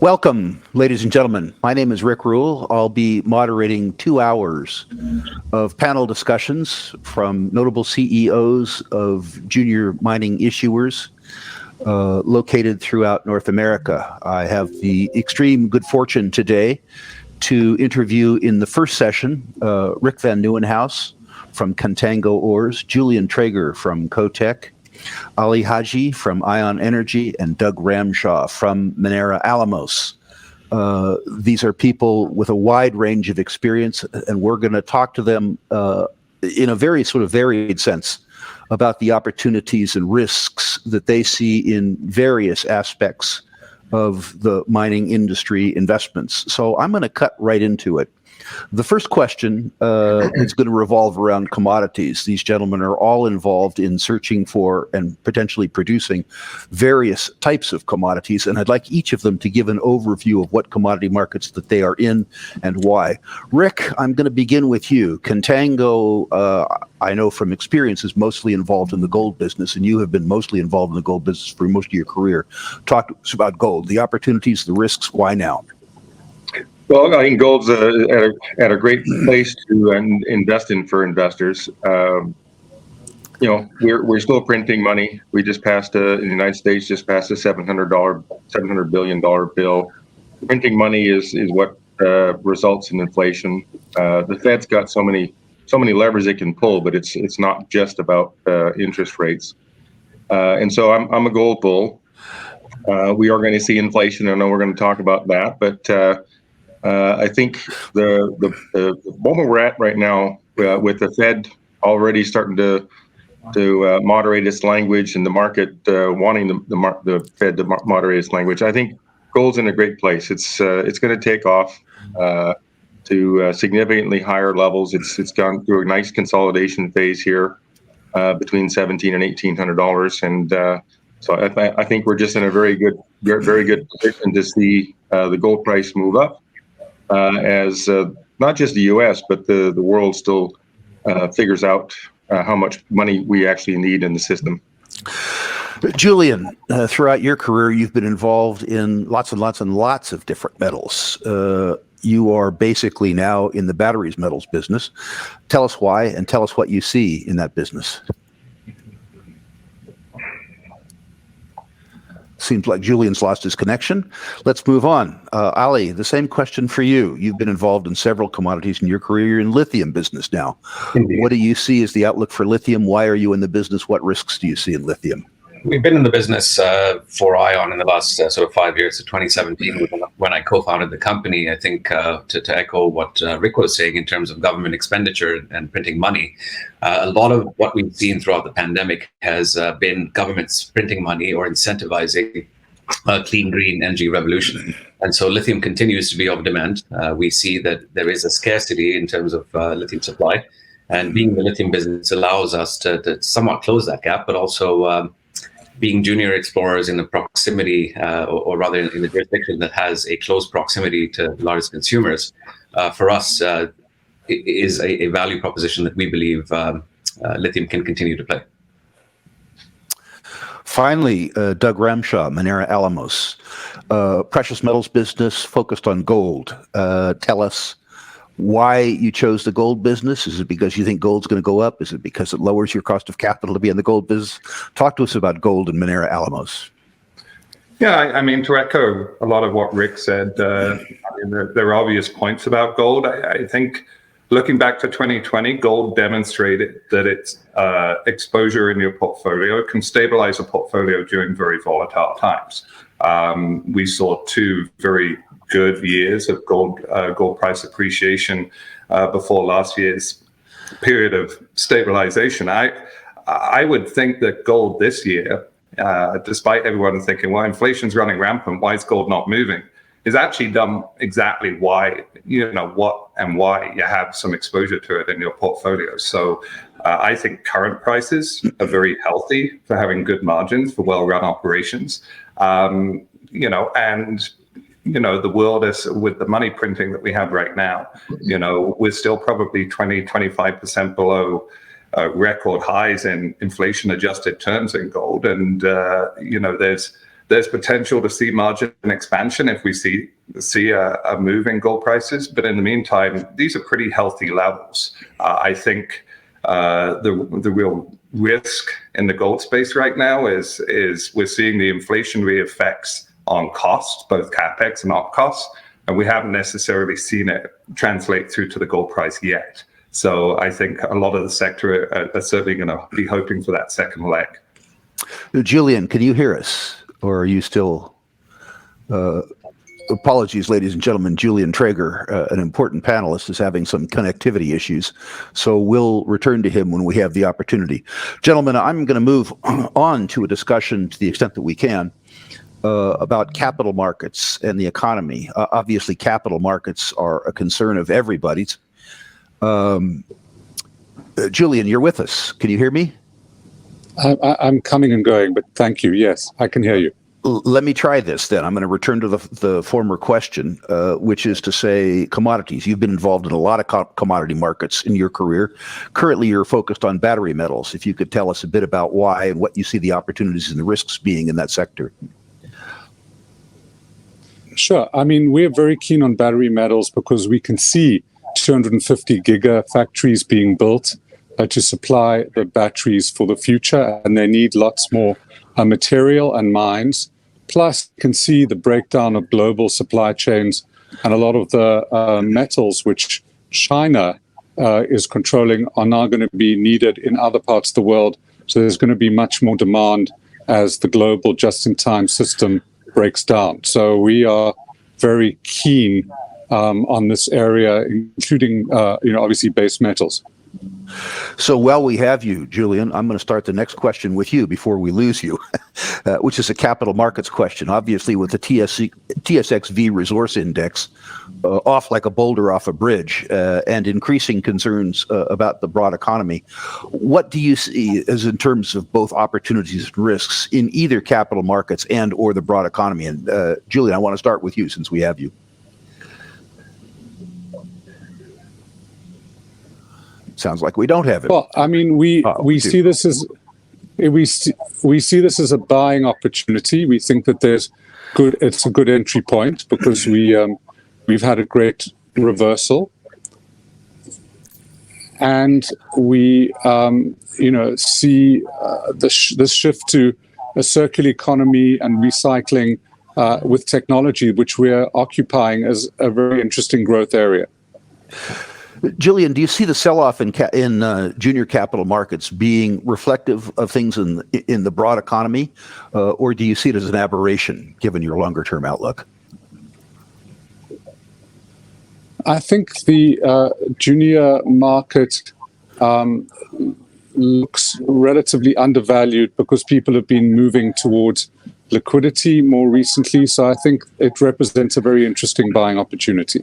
Welcome, ladies and gentlemen. My name is Rick Rule. I'll be moderating 2 hours of panel discussions from notable CEOs of junior mining issuers located throughout North America. I have the extreme good fortune today to interview in the first session Rick Van Nieuwenhuis from Contango Ores, Julian Traeger from Cotec, Ali Haji from Ion Energy, and Doug Ramshaw from Minera Alamos. These are people with a wide range of experience, and we're going to talk to them in a very sort of varied sense about the opportunities and risks that they see in various aspects of the mining industry investments. So I'm going to cut right into it. The first question is going to revolve around commodities. These gentlemen are all involved in searching for and potentially producing various types of commodities, and I'd like each of them to give an overview of what commodity markets that they are in and why. Rick, I'm going to begin with you. Contango, I know from experience, is mostly involved in the gold business, and you have been mostly involved in the gold business for most of your career. Talk to us about gold, the opportunities, the risks, why now? Well, I think gold's at a great place to invest in for investors. We're still printing money. We just passed in the United States passed a $700 billion bill. Printing money is what results in inflation. The Fed's got so many levers it can pull, but it's not just about interest rates. And so I'm a gold bull. We are going to see inflation. I know we're going to talk about that, but I think the moment we're at right now, with the Fed already starting to moderate its language and the market wanting the Fed to moderate its language, I think gold's in a great place. It's going to take off to significantly higher levels. It's gone through a nice consolidation phase here between $1,700 and $1,800, and so I think we're just in a very good position to see the gold price move up. As not just the U.S., but the world still figures out how much money we actually need in the system. Julian, throughout your career, you've been involved in lots and lots and lots of different metals. You are basically now in the batteries metals business. Tell us why, and tell us what you see in that business. Seems like Julian's lost his connection. Let's move on. Ali, the same question for you. You've been involved in several commodities in your career. You're in lithium business now. Indeed. What do you see as the outlook for lithium? Why are you in the business? What risks do you see in lithium? We've been in the business for Ion in the last sort of 5 years, so 2017 when I co-founded the company. I think to echo what Rick was saying in terms of government expenditure and printing money, a lot of what we've seen throughout the pandemic has been governments printing money or incentivizing a clean, green energy revolution. And so lithium continues to be of demand. We see that there is a scarcity in terms of lithium supply, and being in the lithium business allows us to somewhat close that gap, but also being junior explorers in the proximity, or rather in the jurisdiction that has a close proximity to largest consumers, for us is a value proposition that we believe lithium can continue to play. Finally, Doug Ramshaw, Minera Alamos, precious metals business focused on gold. Tell us why you chose the gold business. Is it because you think gold's going to go up? Is it because it lowers your cost of capital to be in the gold business? Talk to us about gold and Minera Alamos. Yeah, I mean, to echo a lot of what Rick said, there are obvious points about gold. I think looking back to 2020, gold demonstrated that its exposure in your portfolio can stabilize a portfolio during very volatile times. We saw two very good years of gold price appreciation before last year's period of stabilization. I would think that gold this year, despite everyone thinking, well, inflation's running rampant, why is gold not moving, is actually done exactly why, why you have some exposure to it in your portfolio. So I think current prices are very healthy for having good margins for well-run operations. The world is, with the money printing that we have right now, we're still probably 20-25% below record highs in inflation adjusted terms in gold. And, there's there's potential to see margin expansion if we see a move in gold prices. But in the meantime, these are pretty healthy levels. I think the real risk in the gold space right now is we're seeing the inflationary effects on costs, both capex and op costs, and we haven't necessarily seen it translate through to the gold price yet. So I think a lot of the sector are certainly going to be hoping for that second leg. Julian, can you hear us? Or are you still... apologies, ladies and gentlemen. Julian Traeger, an important panelist, is having some connectivity issues. So we'll return to him when we have the opportunity. Gentlemen, I'm going to move on to a discussion, to the extent that we can, about capital markets and the economy. Obviously, capital markets are a concern of everybody's. Julian, you're with us. Can you hear me? I'm coming and going, but thank you. Yes, I can hear you. Let me try this then. I'm going to return to the former question, which is to say commodities. You've been involved in a lot of commodity markets in your career. Currently, you're focused on battery metals. If you could tell us a bit about why and what you see the opportunities and the risks being in that sector. Sure. I mean, we're very keen on battery metals because we can see 250 gigafactories being built to supply the batteries for the future, and they need lots more material and mines. Plus, you can see the breakdown of global supply chains, and a lot of the metals which China is controlling are now going to be needed in other parts of the world. So there's going to be much more demand as the global just-in-time system breaks down. So we are very keen on this area, including, obviously base metals. So while we have you, Julian, I'm going to start the next question with you before we lose you, which is a capital markets question. Obviously, with the TSXV resource index off like a boulder off a bridge and increasing concerns about the broad economy, what do you see as in terms of both opportunities and risks in either capital markets and or the broad economy? And Julian, I want to start with you since we have you. Sounds like we don't have it. Well, I mean, we see this as we see this as a buying opportunity. We think that it's a good entry point because we've had a great reversal, and we see this shift to a circular economy and recycling with technology, which we're occupying as a very interesting growth area. Julian, do you see the sell-off in junior capital markets being reflective of things in the broad economy, or do you see it as an aberration, given your longer-term outlook? I think the junior market looks relatively undervalued because people have been moving towards liquidity more recently. So I think it represents a very interesting buying opportunity.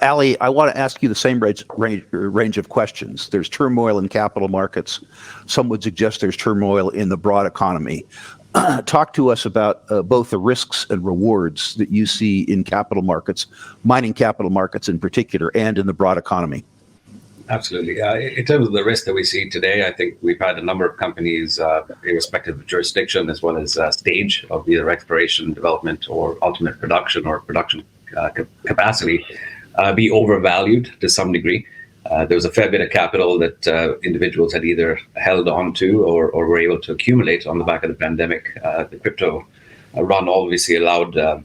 Ali, I want to ask you the same range of questions. There's turmoil in capital markets. Some would suggest there's turmoil in the broad economy. Talk to us about both the risks and rewards that you see in capital markets, mining capital markets in particular, and in the broad economy. Absolutely. In terms of the risk that we see today, I think we've had a number of companies, irrespective of jurisdiction, as well as stage of either exploration, development, or ultimate production or production capacity, be overvalued to some degree. There was a fair bit of capital that individuals had either held on to or were able to accumulate on the back of the pandemic. The crypto run obviously allowed a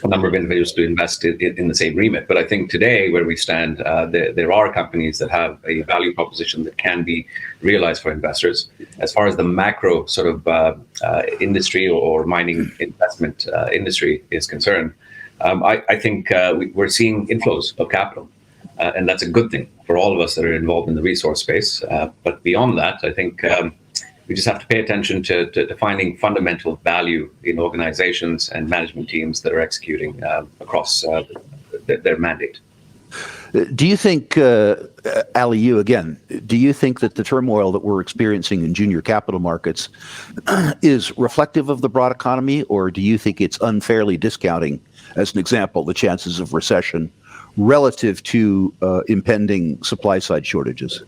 number of individuals to invest in the same remit. But I think today, where we stand, there are companies that have a value proposition that can be realized for investors. As far as the macro sort of industry or mining investment industry is concerned, I think we're seeing inflows of capital, and that's a good thing for all of us that are involved in the resource space. But beyond that, I think we just have to pay attention to finding fundamental value in organizations and management teams that are executing across their mandate. Do you think, Ali, you again, do you think that the turmoil that we're experiencing in junior capital markets is reflective of the broad economy, or do you think it's unfairly discounting, as an example, the chances of recession relative to impending supply side shortages?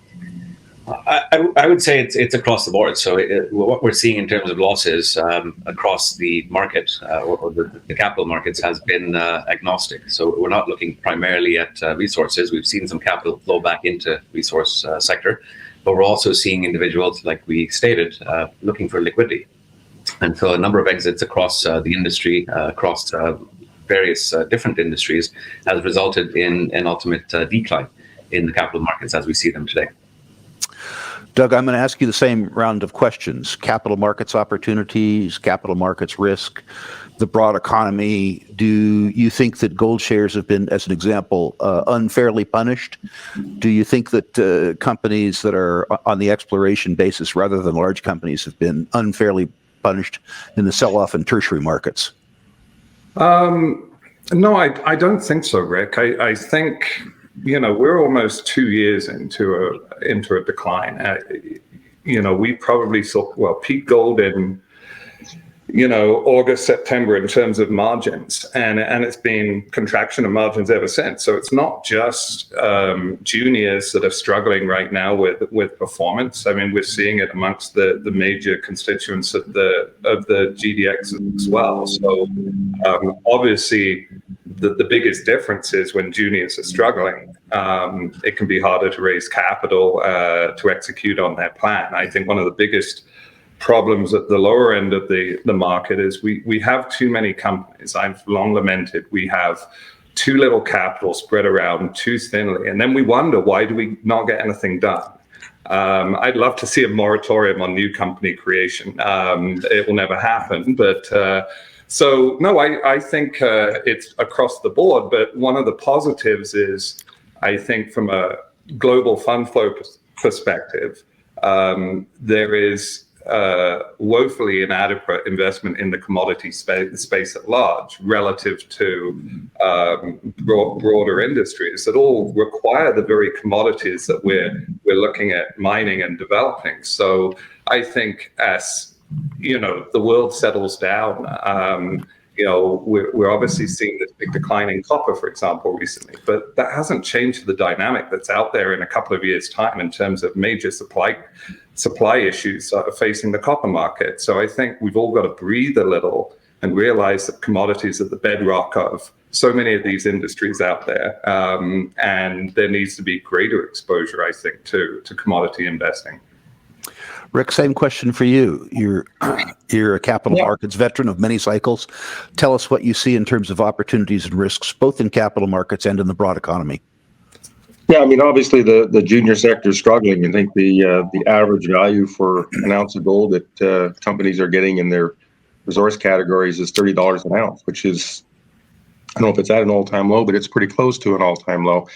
I would say it's across the board. So what we're seeing in terms of losses across the market or the capital markets has been agnostic. So we're not looking primarily at resources. We've seen some capital flow back into resource sector, but we're also seeing individuals, like we stated, looking for liquidity. And so a number of exits across the industry, across various different industries, has resulted in an ultimate decline in the capital markets as we see them today. Doug, I'm going to ask you the same round of questions. Capital markets opportunities, capital markets risk, the broad economy. Do you think that gold shares have been, as an example, unfairly punished? Do you think that companies that are on the exploration basis rather than large companies have been unfairly punished in the sell-off in tertiary markets? No, I don't think so, Rick. I think, we're almost 2 years into a decline. We probably saw, peak gold in, August, September in terms of margins, and it's been contraction of margins ever since. So it's not just juniors that are struggling right now with performance. I mean, we're seeing it amongst the major constituents of the GDX as well. So obviously, the biggest difference is when juniors are struggling, it can be harder to raise capital to execute on their plan. I think one of the biggest problems at the lower end of the market is we have too many companies. I've long lamented we have too little capital spread around too thinly, and then we wonder, why do we not get anything done? I'd love to see a moratorium on new company creation. It will never happen, but so no, I think it's across the board. But one of the positives is, I think, from a global fund flow perspective, there is woefully inadequate investment in the commodity space at large relative to broader industries that all require the very commodities that we're looking at mining and developing. So I think as the world settles down, we're obviously seeing this big decline in copper, for example, recently, but that hasn't changed the dynamic that's out there in a couple of years' time in terms of major supply issues facing the copper market. So I think we've all got to breathe a little and realize that commodities are the bedrock of so many of these industries out there, and there needs to be greater exposure, I think, to commodity investing. Rick, same question for you. You're a capital markets veteran of many cycles. Tell us what you see in terms of opportunities and risks, both in capital markets and in the broad economy. Yeah, I mean, obviously the junior sector is struggling. I think the average value for an ounce of gold that companies are getting in their resource categories is $30 an ounce, which is, I don't know if it's at an all-time low, but it's pretty close to an all-time low.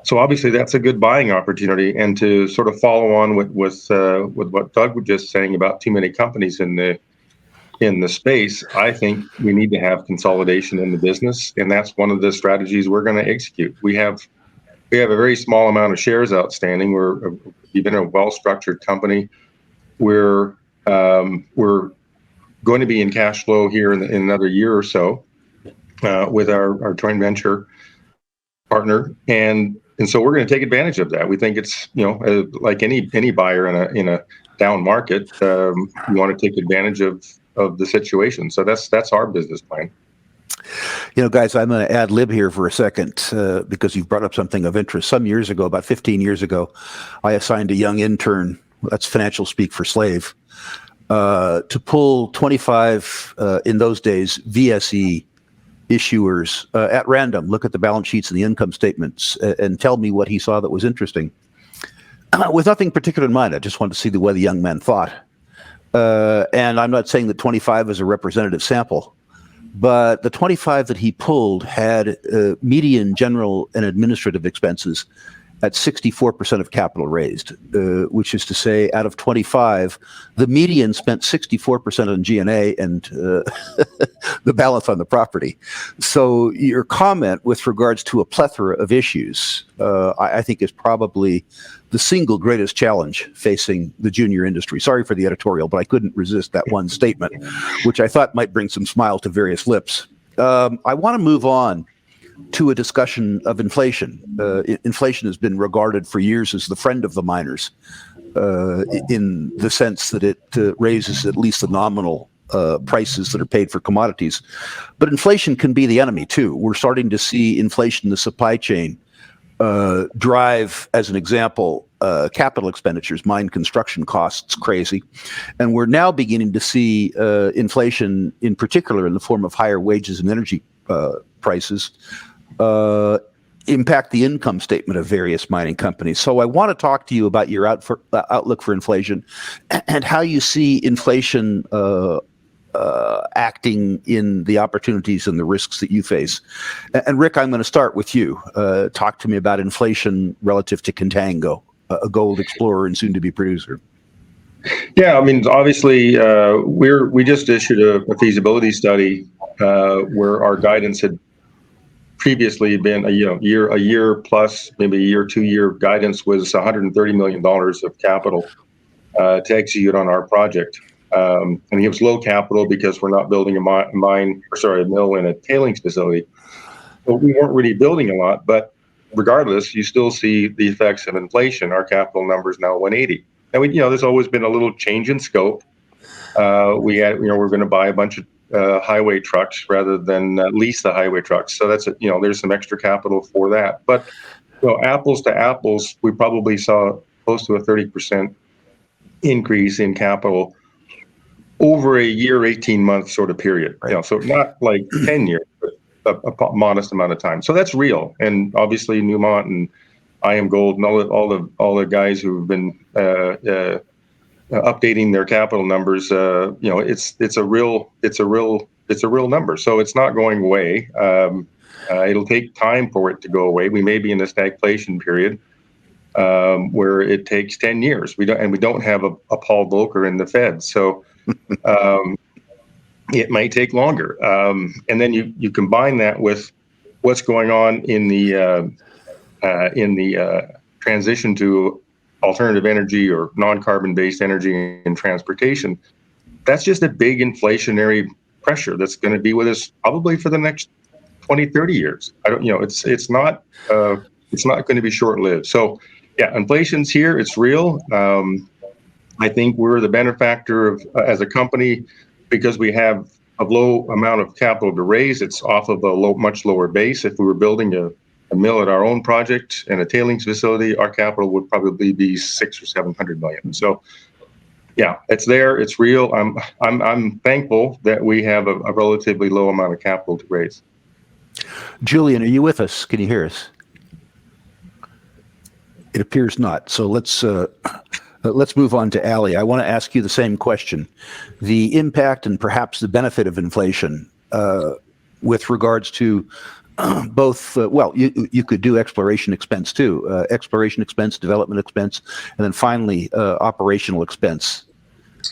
So obviously that's a good buying opportunity. And to sort of follow on with what Doug was just saying about too many companies in the space, I think we need to have consolidation in the business, and that's one of the strategies we're going to execute. We have a very small amount of shares outstanding. We've been a well-structured company. We're going to be in cash flow here in another year or so with our joint venture partner, and so we're going to take advantage of that. We think it's like any buyer in a down market, you want to take advantage of the situation. So that's our business plan. Guys, I'm going to ad lib here for a second because you've brought up something of interest. Some years ago, about 15 years ago, I assigned a young intern, that's financial speak for slave, to pull 25, in those days, VSE issuers at random, look at the balance sheets and the income statements and tell me what he saw that was interesting. With nothing particular in mind, I just wanted to see the way the young man thought. And I'm not saying that 25 is a representative sample, but the 25 that he pulled had median general and administrative expenses at 64% of capital raised, which is to say, out of 25, the median spent 64% on G&A and the balance on the property. So your comment with regards to a plethora of issues, I think is probably the single greatest challenge facing the junior industry. Sorry for the editorial, but I couldn't resist that one statement, which I thought might bring some smile to various lips. I want to move on to a discussion of inflation. Inflation has been regarded for years as the friend of the miners, in the sense that it raises at least the nominal prices that are paid for commodities. But inflation can be the enemy too. We're starting to see inflation in the supply chain drive, as an example, capital expenditures, mine construction costs crazy. And we're now beginning to see inflation, in particular in the form of higher wages and energy prices, impact the income statement of various mining companies. So I want to talk to you about your outlook for inflation and how you see inflation acting in the opportunities and the risks that you face. And Rick, I'm going to start with you. Talk to me about inflation relative to Contango, a gold explorer and soon-to-be producer. Yeah, I mean, obviously, we just issued a feasibility study where our guidance had previously been a year plus, maybe a year, 2-year guidance was $130 million of capital to execute on our project. And it was low capital because we're not building a mill and a tailings facility. But we weren't really building a lot. But regardless, you still see the effects of inflation. Our capital number is now 180. And there's always been a little change in scope. We're going to buy a bunch of highway trucks rather than lease the highway trucks. So that's there's some extra capital for that. But apples to apples, we probably saw close to a 30% increase in capital over a year, 18-month sort of period. Right. So not like 10 years, but a modest amount of time. So that's real. And obviously Newmont and IAMGOLD and all the guys who've been updating their capital numbers, it's a real number. So it's not going away. It'll take time for it to go away. We may be in a stagflation period where it takes 10 years. We don't have a Paul Volcker in the Fed. So it might take longer. And then you combine that with what's going on in the transition to alternative energy or non-carbon based energy and transportation. That's just a big inflationary pressure that's going to be with us probably for the next 20, 30 years. It's not going to be short-lived. So yeah, inflation's here. It's real. I think we're the benefactor of, as a company, because we have a low amount of capital to raise. It's off of a much lower base. If we were building a mill at our own project and a tailings facility, our capital would probably be $600 or $700 million. So yeah, it's there. It's real. I'm thankful that we have a relatively low amount of capital to raise. Julian, are you with us? Can you hear us? It appears not. So let's move on to Ali. I want to ask you the same question. The impact and perhaps the benefit of inflation with regards to both, you could do exploration expense too, exploration expense, development expense, and then finally operational expense.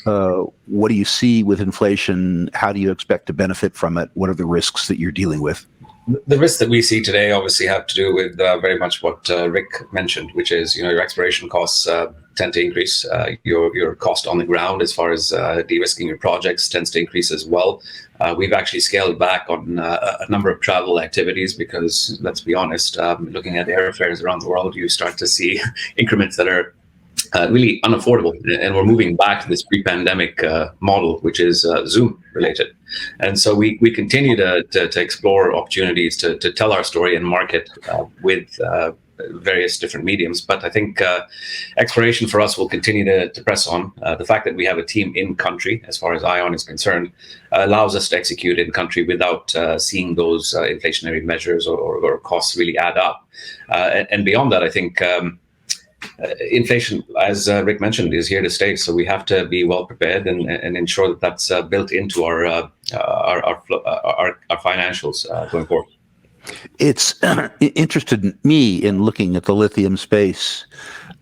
What do you see with inflation? How do you expect to benefit from it? What are the risks that you're dealing with? The risks that we see today obviously have to do with very much what Rick mentioned, which is your exploration costs tend to increase. Your cost on the ground as far as de-risking your projects tends to increase as well. We've actually scaled back on a number of travel activities because, let's be honest, looking at airfares around the world, you start to see increments that are really unaffordable. And we're moving back to this pre-pandemic model, which is Zoom related. And so we continue to explore opportunities to tell our story and market with various different mediums. But I think exploration for us will continue to press on. The fact that we have a team in country, as far as ION is concerned, allows us to execute in country without seeing those inflationary measures or costs really add up. And beyond that, I think inflation, as Rick mentioned, is here to stay. So we have to be well prepared and ensure that that's built into our financials going forward. It's interested me in looking at the lithium space,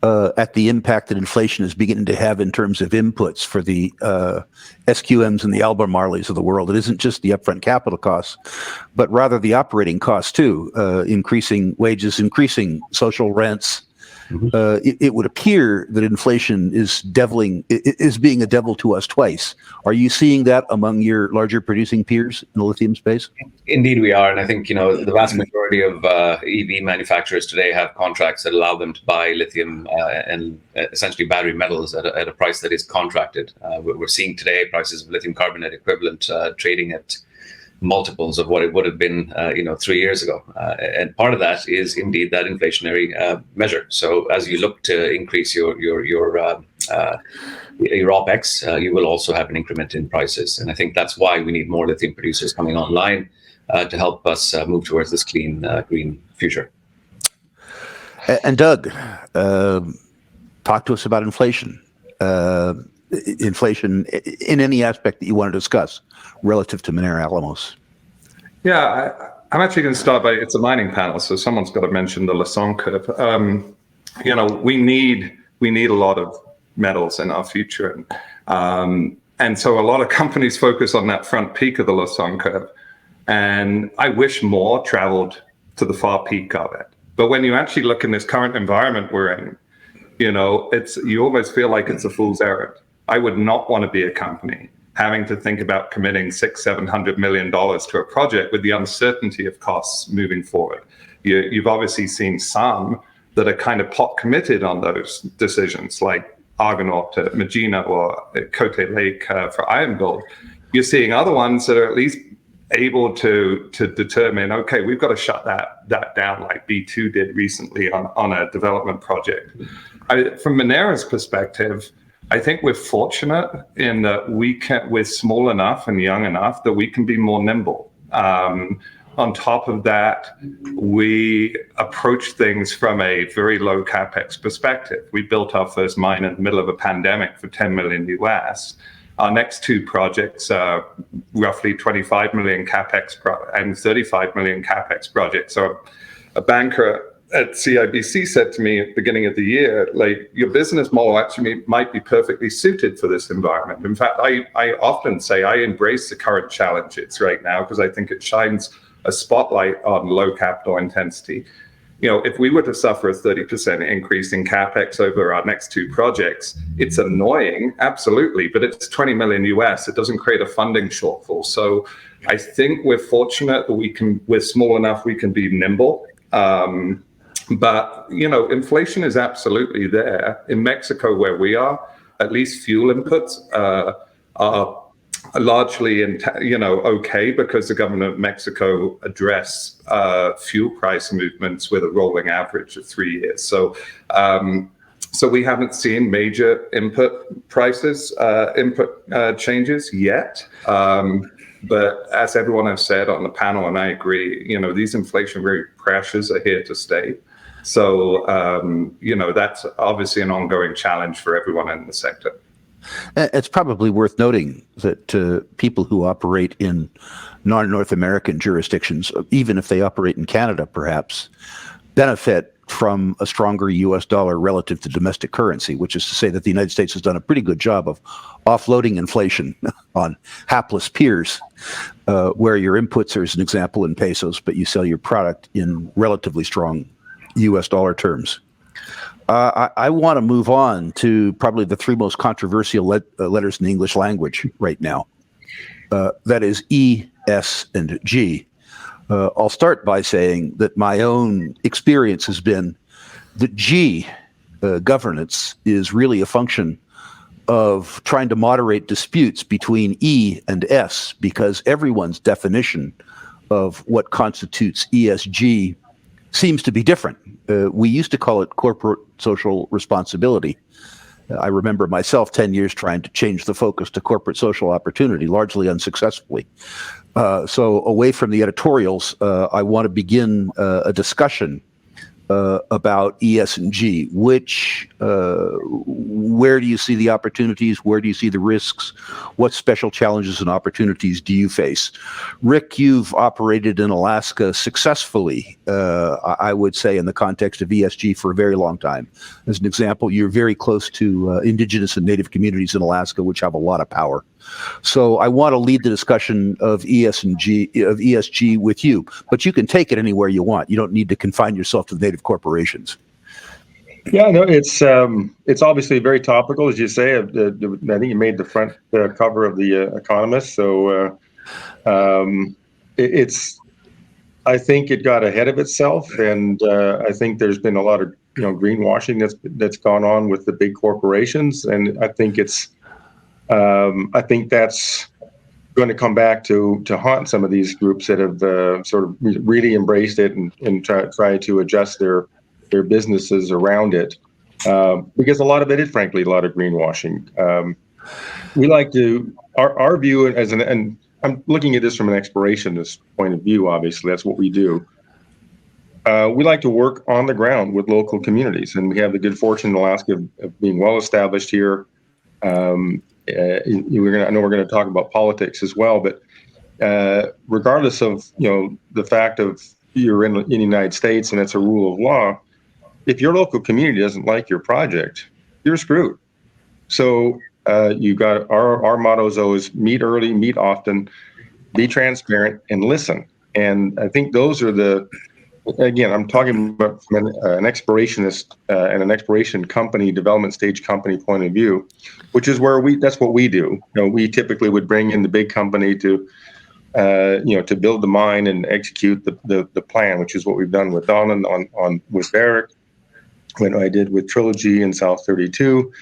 at the impact that inflation is beginning to have in terms of inputs for the SQMs and the Albemarleys of the world. It isn't just the upfront capital costs, but rather the operating costs too, increasing wages, increasing social rents, it would appear that inflation is being a devil to us twice. Are you seeing that among your larger producing peers in the lithium space? Indeed, we are, and I think the vast majority of EV manufacturers today have contracts that allow them to buy lithium and essentially battery metals at a price that is contracted. We're seeing today prices of lithium carbonate equivalent trading at multiples of what it would have been 3 years ago, and part of that is indeed that inflationary measure. So as you look to increase your OPEX, you will also have an increment in prices, and I think that's why we need more lithium producers coming online to help us move towards this clean green future. And Doug, talk to us about inflation. Inflation in any aspect that you want to discuss relative to Minera Alamos. Yeah, I'm actually going to start by, it's a mining panel, so someone's got to mention the Lassonde curve. We need a lot of metals in our future. And so a lot of companies focus on that front peak of the Lassonde curve. And I wish more traveled to the far peak of it. But when you actually look in this current environment we're in, you almost feel like it's a fool's errand. I would not want to be a company having to think about committing $600-700 million to a project with the uncertainty of costs moving forward. You've obviously seen some that are kind of pot committed on those decisions, like Argonaut at Magina or Cote Lake for Iron Gold. You're seeing other ones that are at least able to determine, okay, we've got to shut that down, like B2 did recently on a development project. From Minera's perspective, I think we're fortunate in that we're small enough and young enough that we can be more nimble. On top of that, we approach things from a very low capex perspective. We built our first mine in the middle of a pandemic for $10 million US. Our next two projects are roughly 25 million capex and 35 million capex projects. So a banker at CIBC said to me at the beginning of the year, like, your business model actually might be perfectly suited for this environment. In fact, I often say I embrace the current challenges right now because I think it shines a spotlight on low capital intensity. If we were to suffer a 30% increase in capex over our next two projects, it's annoying, absolutely, but it's 20 million US. It doesn't create a funding shortfall. So I think we're fortunate that we're small enough we can be nimble. But inflation is absolutely there. In Mexico, where we are, at least fuel inputs are largely okay because the government of Mexico address fuel price movements with a rolling average of 3 years. So we haven't seen major input prices, changes yet. But as everyone has said on the panel, and I agree, these inflationary pressures are here to stay. So, that's obviously an ongoing challenge for everyone in the sector. It's probably worth noting that people who operate in non-North American jurisdictions, even if they operate in Canada, perhaps, benefit from a stronger U.S. dollar relative to domestic currency, which is to say that the United States has done a pretty good job of offloading inflation on hapless peers, where your inputs are, as an example, in pesos, but you sell your product in relatively strong U.S. dollar terms. I want to move on to probably the three most controversial letters in the English language right now. That is E, S, and G. I'll start by saying that my own experience has been that G, governance, is really a function of trying to moderate disputes between E and S, because everyone's definition of what constitutes ESG seems to be different. We used to call it corporate social responsibility. I remember myself 10 years trying to change the focus to corporate social opportunity, largely unsuccessfully. So away from the editorials, I want to begin a discussion about ES and G. Where do you see the opportunities? Where do you see the risks? What special challenges and opportunities do you face? Rick, you've operated in Alaska successfully, I would say, in the context of ESG for a very long time. As an example, you're very close to indigenous and native communities in Alaska, which have a lot of power. So I want to lead the discussion of ESG with you, but you can take it anywhere you want. You don't need to confine yourself to the native corporations. Yeah, no, it's obviously very topical, as you say. I think you made the front cover of the Economist, so it's. I think it got ahead of itself, and I think there's been a lot of greenwashing that's gone on with the big corporations, and I think it's. I think that's going to come back to haunt some of these groups that have sort of really embraced it and try to adjust their businesses around it, because a lot of it is frankly a lot of greenwashing. We like to our view and I'm looking at this from an explorationist point of view. Obviously, that's what we do. We like to work on the ground with local communities, and we have the good fortune in Alaska of being well established here. I know we're going to talk about politics as well, but regardless of the fact of you're in the United States and it's a rule of law, if your local community doesn't like your project, you're screwed. So you got our motto is always meet early, meet often, be transparent, and listen. And I think those are again, I'm talking about from an explorationist and an exploration company, development stage company point of view, which is where that's what we do. We typically would bring in the big company to build the mine and execute the plan, which is what we've done with Donnan with Barrick, what I did with Trilogy in South 32,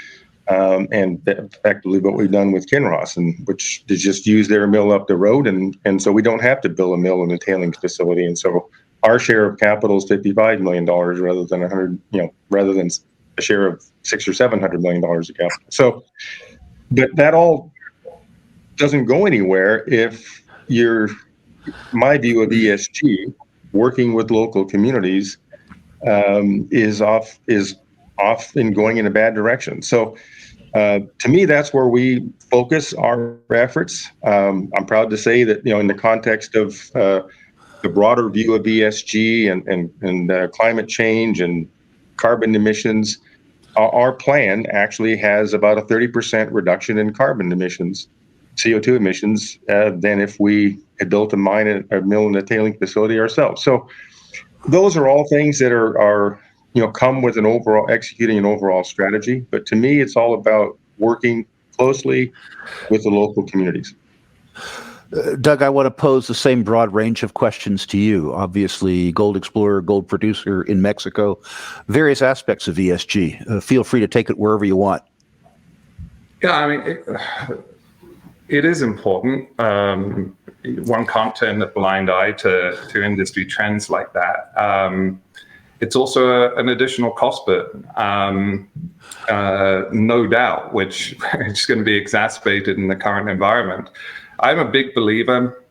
and effectively what we've done with Kinross, and which is just use their mill up the road, and so we don't have to build a mill and a tailings facility, and so our share of capital is $55 million rather than rather than a share of $600 or $700 million of capital. So, but that all doesn't go anywhere if my view of ESG, working with local communities, is off and going in a bad direction. So, to me, that's where we focus our efforts. I'm proud to say that in the context of the broader view of ESG and climate change and carbon emissions, our plan actually has about a 30% reduction in carbon emissions, CO2 emissions, than if we had built a mill and a tailing facility ourselves. So those are all things that are come with executing an overall strategy. But to me, it's all about working closely with the local communities. Doug, I want to pose the same broad range of questions to you. Obviously, gold explorer, gold producer in Mexico, various aspects of ESG. Feel free to take it wherever you want. Yeah, I mean, it is important. One can't turn a blind eye to industry trends like that. It's also an additional cost burden, no doubt, which is going to be exacerbated in the current environment. I'm a big believer,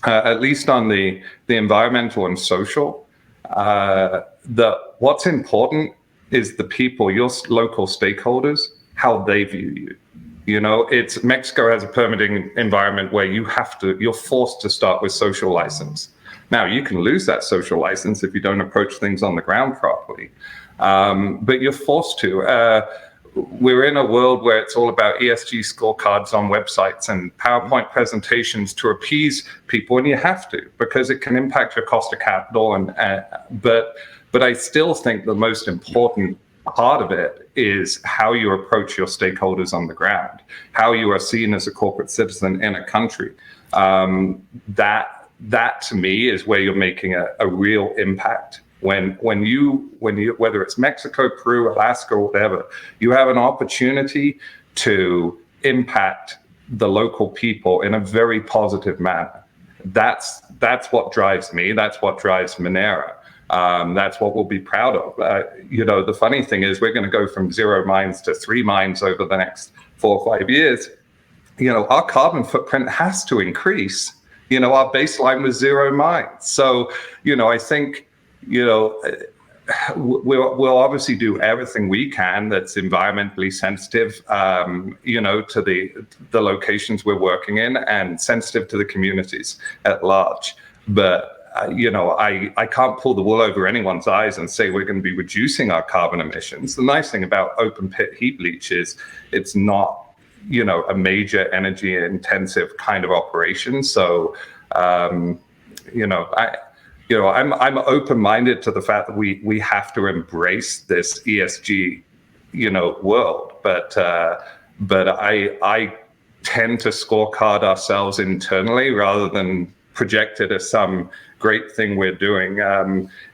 at least on the environmental and social, that what's important is the people, your local stakeholders, how they view you. Mexico has a permitting environment where you're forced to start with social license. Now, you can lose that social license if you don't approach things on the ground properly, but you're forced to. We're in a world where it's all about ESG scorecards on websites and PowerPoint presentations to appease people, and you have to, because it can impact your cost of capital. But I still think the most important part of it is how you approach your stakeholders on the ground, how you are seen as a corporate citizen in a country. That to me is where you're making a real impact. When you whether it's Mexico, Peru, Alaska, or whatever, you have an opportunity to impact the local people in a very positive manner. That's what drives me. That's what drives Minera. That's what we'll be proud of. The funny thing is we're going to go from 0 mines to 3 mines over the next 4 or 5 years. Our carbon footprint has to increase. Our baseline was 0 mines. So, I think, we'll obviously do everything we can that's environmentally sensitive, to the locations we're working in and sensitive to the communities at large. But, I can't pull the wool over anyone's eyes and say we're going to be reducing our carbon emissions. The nice thing about open pit heap leach is it's not, a major energy intensive kind of operation. So, I'm open-minded to the fact that we have to embrace this ESG, world. But I tend to scorecard ourselves internally rather than project it as some great thing we're doing.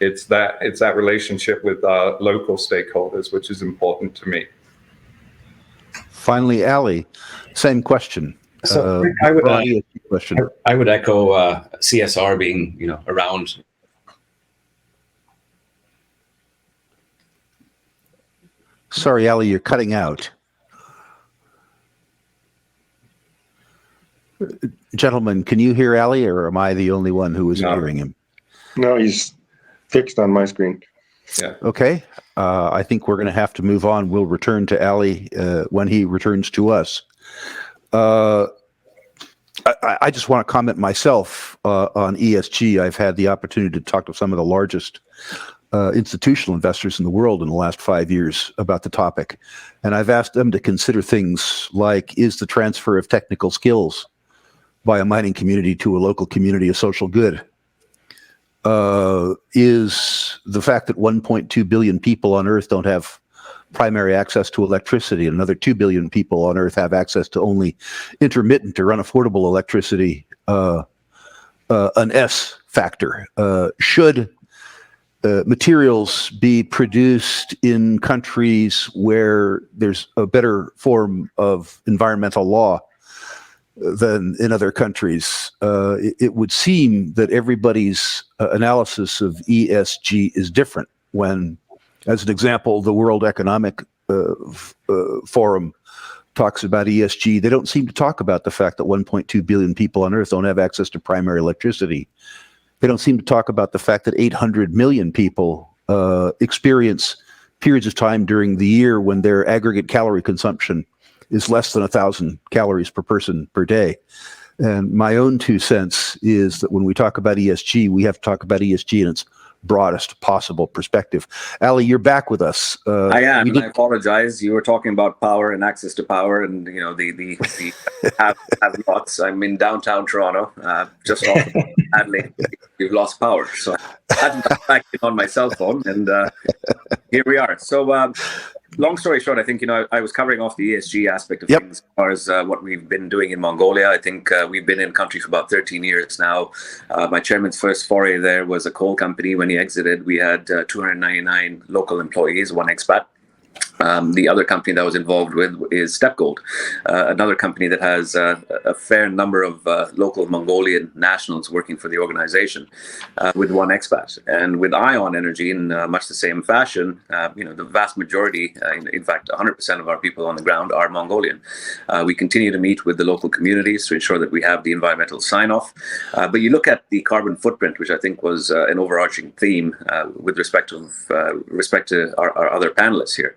It's that relationship with our local stakeholders, which is important to me. Finally, Ali, same question. So I would echo CSR being, around. Sorry, Ali, you're cutting out. Gentlemen, can you hear Ali, or am I the only one who isn't hearing him? No, he's fixed on my screen. Yeah. Okay. I think we're going to have to move on. We'll return to Ali when he returns to us. I just want to comment myself on ESG. I've had the opportunity to talk to some of the largest institutional investors in the world in the last 5 years about the topic. And I've asked them to consider things like, is the transfer of technical skills by a mining community to a local community a social good? Is the fact that 1.2 billion people on Earth don't have primary access to electricity, and another 2 billion people on Earth have access to only intermittent or unaffordable electricity, an S factor? Should materials be produced in countries where there's a better form of environmental law than in other countries? It would seem that everybody's analysis of ESG is different when, as an example, the World Economic Forum talks about ESG. They don't seem to talk about the fact that 1.2 billion people on Earth don't have access to primary electricity. They don't seem to talk about the fact that 800 million people experience periods of time during the year when their aggregate calorie consumption is less than 1,000 calories per person per day. And my own 2 cents is that when we talk about ESG, we have to talk about ESG in its broadest possible perspective. Ali, you're back with us. I am, and I apologize. You were talking about power and access to power, and the have lots. I'm in downtown Toronto, just off of Adelaide. We've lost power, so I hadn't got back on my cell phone, and here we are. So, long story short, I think I was covering off the ESG aspect of things as far as what we've been doing in Mongolia. I think we've been in country for about 13 years now. My chairman's first foray there was a coal company. When he exited, we had 299 local employees, 1 expat. The other company that I was involved with is Step Gold, another company that has a fair number of local Mongolian nationals working for the organization, with 1 expat. And with Ion Energy, in much the same fashion, the vast majority, in fact, 100% of our people on the ground are Mongolian. We continue to meet with the local communities to ensure that we have the environmental sign-off. But you look at the carbon footprint, which I think was an overarching theme with respect to our other panelists here.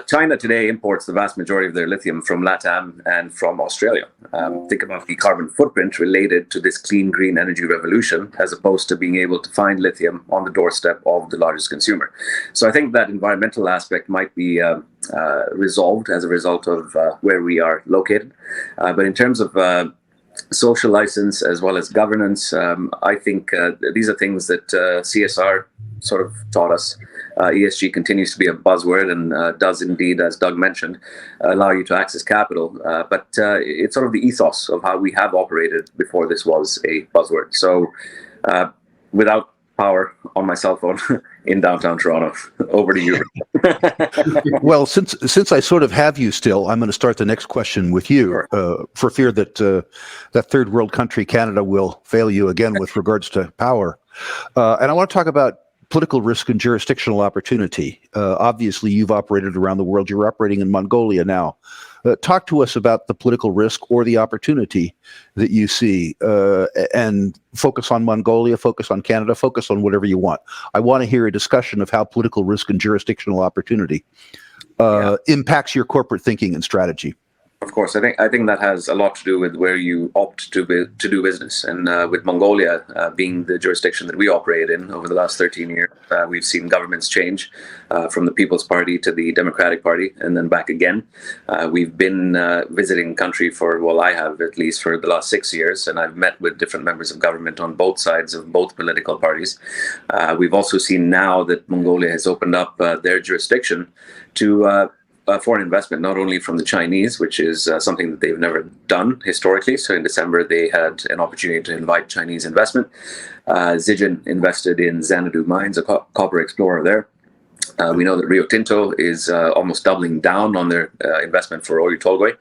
China today imports the vast majority of their lithium from LATAM and from Australia. Think about the carbon footprint related to this clean, green energy revolution, as opposed to being able to find lithium on the doorstep of the largest consumer. So I think that environmental aspect might be resolved as a result of where we are located. But in terms of social license as well as governance, I think these are things that CSR sort of taught us. ESG continues to be a buzzword and does indeed, as Doug mentioned, allow you to access capital. But it's sort of the ethos of how we have operated before this was a buzzword. So without power on my cell phone in downtown Toronto, over to you. Well, since I sort of have you still, I'm going to start the next question with you, for fear that that third world country, Canada, will fail you again with regards to power. And I want to talk about political risk and jurisdictional opportunity. Obviously, you've operated around the world. You're operating in Mongolia now. Talk to us about the political risk or the opportunity that you see, and focus on Mongolia, focus on Canada, focus on whatever you want. I want to hear a discussion of how political risk and jurisdictional opportunity impacts your corporate thinking and strategy. Of course, I think that has a lot to do with where you opt to do business, and with Mongolia being the jurisdiction that we operate in over the last 13 years, we've seen governments change from the People's Party to the Democratic Party, and then back again. We've been visiting country for, well, I have at least for the last 6 years, and I've met with different members of government on both sides of both political parties. We've also seen now that Mongolia has opened up their jurisdiction to foreign investment, not only from the Chinese, which is something that they've never done historically. So in December, they had an opportunity to invite Chinese investment. Zijin invested in Xanadu Mines, a copper explorer there. We know that Rio Tinto is almost doubling down on their investment for Oyu Tolgoi.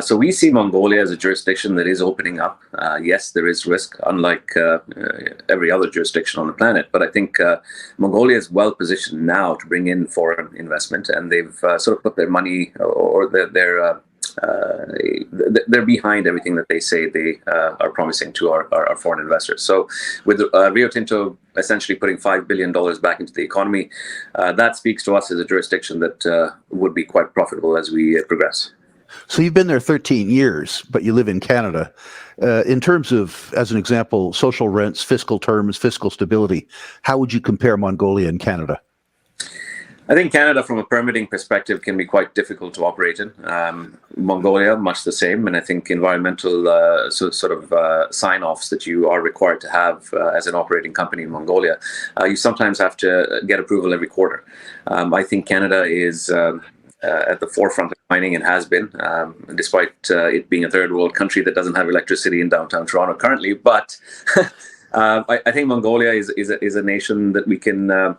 So we see Mongolia as a jurisdiction that is opening up. Yes, there is risk, unlike every other jurisdiction on the planet. But I think Mongolia is well positioned now to bring in foreign investment, and they've sort of put their money or they're behind everything that they say they are promising to our foreign investors. So with Rio Tinto essentially putting $5 billion back into the economy, that speaks to us as a jurisdiction that would be quite profitable as we progress. So you've been there 13 years, but you live in Canada. In terms of, as an example, social rents, fiscal terms, fiscal stability, how would you compare Mongolia and Canada? I think Canada, from a permitting perspective, can be quite difficult to operate in. Mongolia, much the same, and I think environmental sign-offs that you are required to have as an operating company in Mongolia, you sometimes have to get approval every quarter. I think Canada is at the forefront of mining and has been, despite it being a third world country that doesn't have electricity in downtown Toronto currently. But I think Mongolia is a nation that we can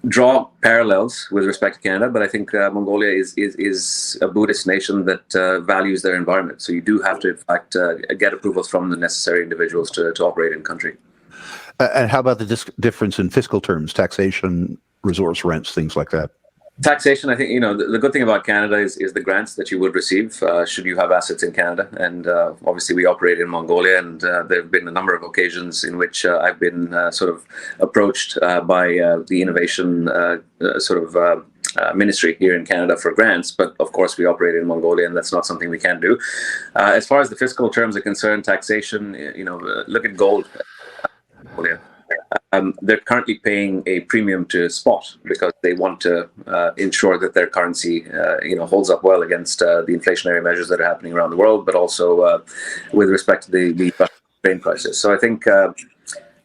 draw parallels with respect to Canada, but I think Mongolia is a Buddhist nation that values their environment. So you do have to, in fact, get approvals from the necessary individuals to operate in country. And how about the difference in fiscal terms, taxation, resource rents, things like that? Taxation, I think, the good thing about Canada is the grants that you would receive should you have assets in Canada. And obviously we operate in Mongolia, and there have been a number of occasions in which I've been sort of approached by the innovation ministry here in Canada for grants. But of course we operate in Mongolia, and that's not something we can do. As far as the fiscal terms are concerned, taxation, look at gold. They're currently paying a premium to spot because they want to ensure that their currency, holds up well against the inflationary measures that are happening around the world, but also with respect to the grain prices. So I think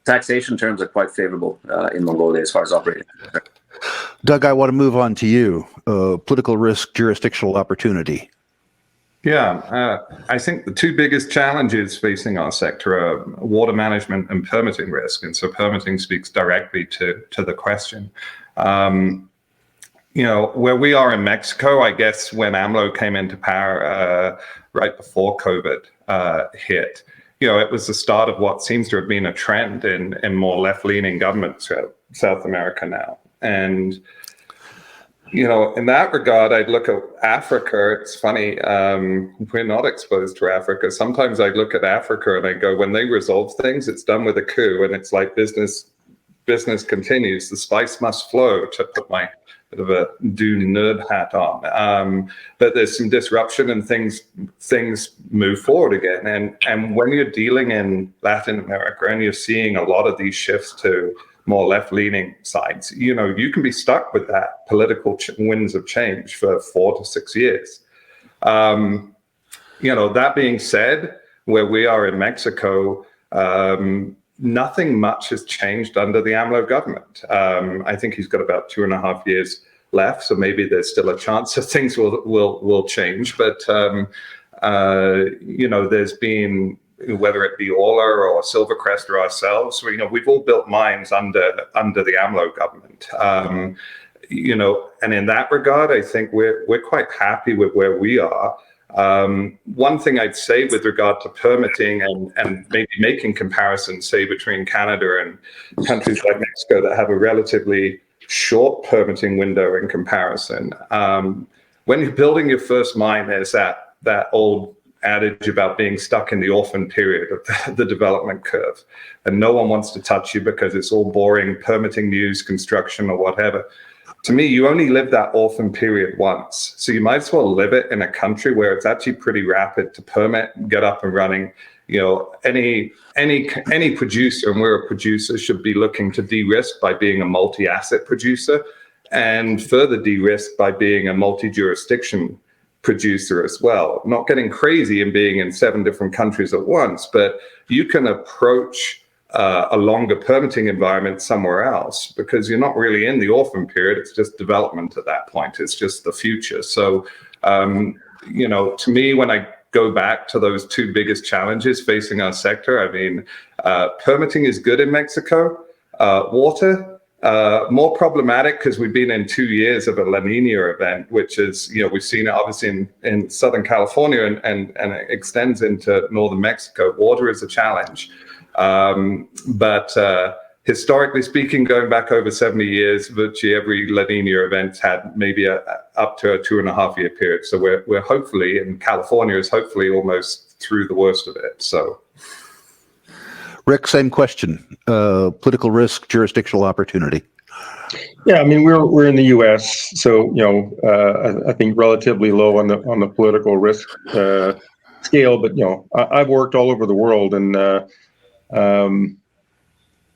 taxation terms are quite favorable in Mongolia as far as operating. Doug, I want to move on to you. Political risk, jurisdictional opportunity. Yeah, I think the two biggest challenges facing our sector are water management and permitting risk. And so permitting speaks directly to the question. Where we are in Mexico, I guess when AMLO came into power right before COVID hit, it was the start of what seems to have been a trend in more left-leaning governments throughout South America now. And in that regard, I'd look at Africa. It's funny, we're not exposed to Africa. Sometimes I look at Africa and I go, when they resolve things, it's done with a coup, and it's like business continues. The spice must flow, to put my bit of a nerd hat on. But there's some disruption and things move forward again. And when you're dealing in Latin America and you're seeing a lot of these shifts to more left-leaning sides, you can be stuck with that political winds of change for 4 to 6 years. That being said, where we are in Mexico, nothing much has changed under the AMLO government. I think he's got about 2.5 years left, so maybe there's still a chance that things will change. But there's been, whether it be Orla or Silvercrest or ourselves, we've all built mines under the AMLO government. And in that regard, I think we're quite happy with where we are. One thing I'd say with regard to permitting and maybe making comparisons, say, between Canada and countries like Mexico that have a relatively short permitting window in comparison. When you're building your first mine, there's that old adage about being stuck in the orphan period of the development curve, and no one wants to touch you because it's all boring permitting news, construction, or whatever. to me, you only live that orphan period once. So you might as well live it in a country where it's actually pretty rapid to permit and get up and running. Any producer, and we're a producer, should be looking to de-risk by being a multi-asset producer, and further de-risk by being a multi-jurisdiction producer as well. Not getting crazy and being in 7 different countries at once, but you can approach a longer permitting environment somewhere else, because you're not really in the orphan period. It's just development at that point. It's just the future. So, to me, when I go back to those 2 biggest challenges facing our sector, I mean, permitting is good in Mexico. Water, more problematic, because we've been in 2 years of a La Nina event, which is, we've seen it obviously in Southern California and it extends into northern Mexico. Water is a challenge. But historically speaking, going back over 70 years, virtually every La Nina event had maybe up to a 2.5-year period. So we're hopefully, and California is hopefully almost through the worst of it. So, Rick, same question. Political risk, jurisdictional opportunity. Yeah, I mean, we're in the U.S., so I think relatively low on the political risk scale. But I've worked all over the world, and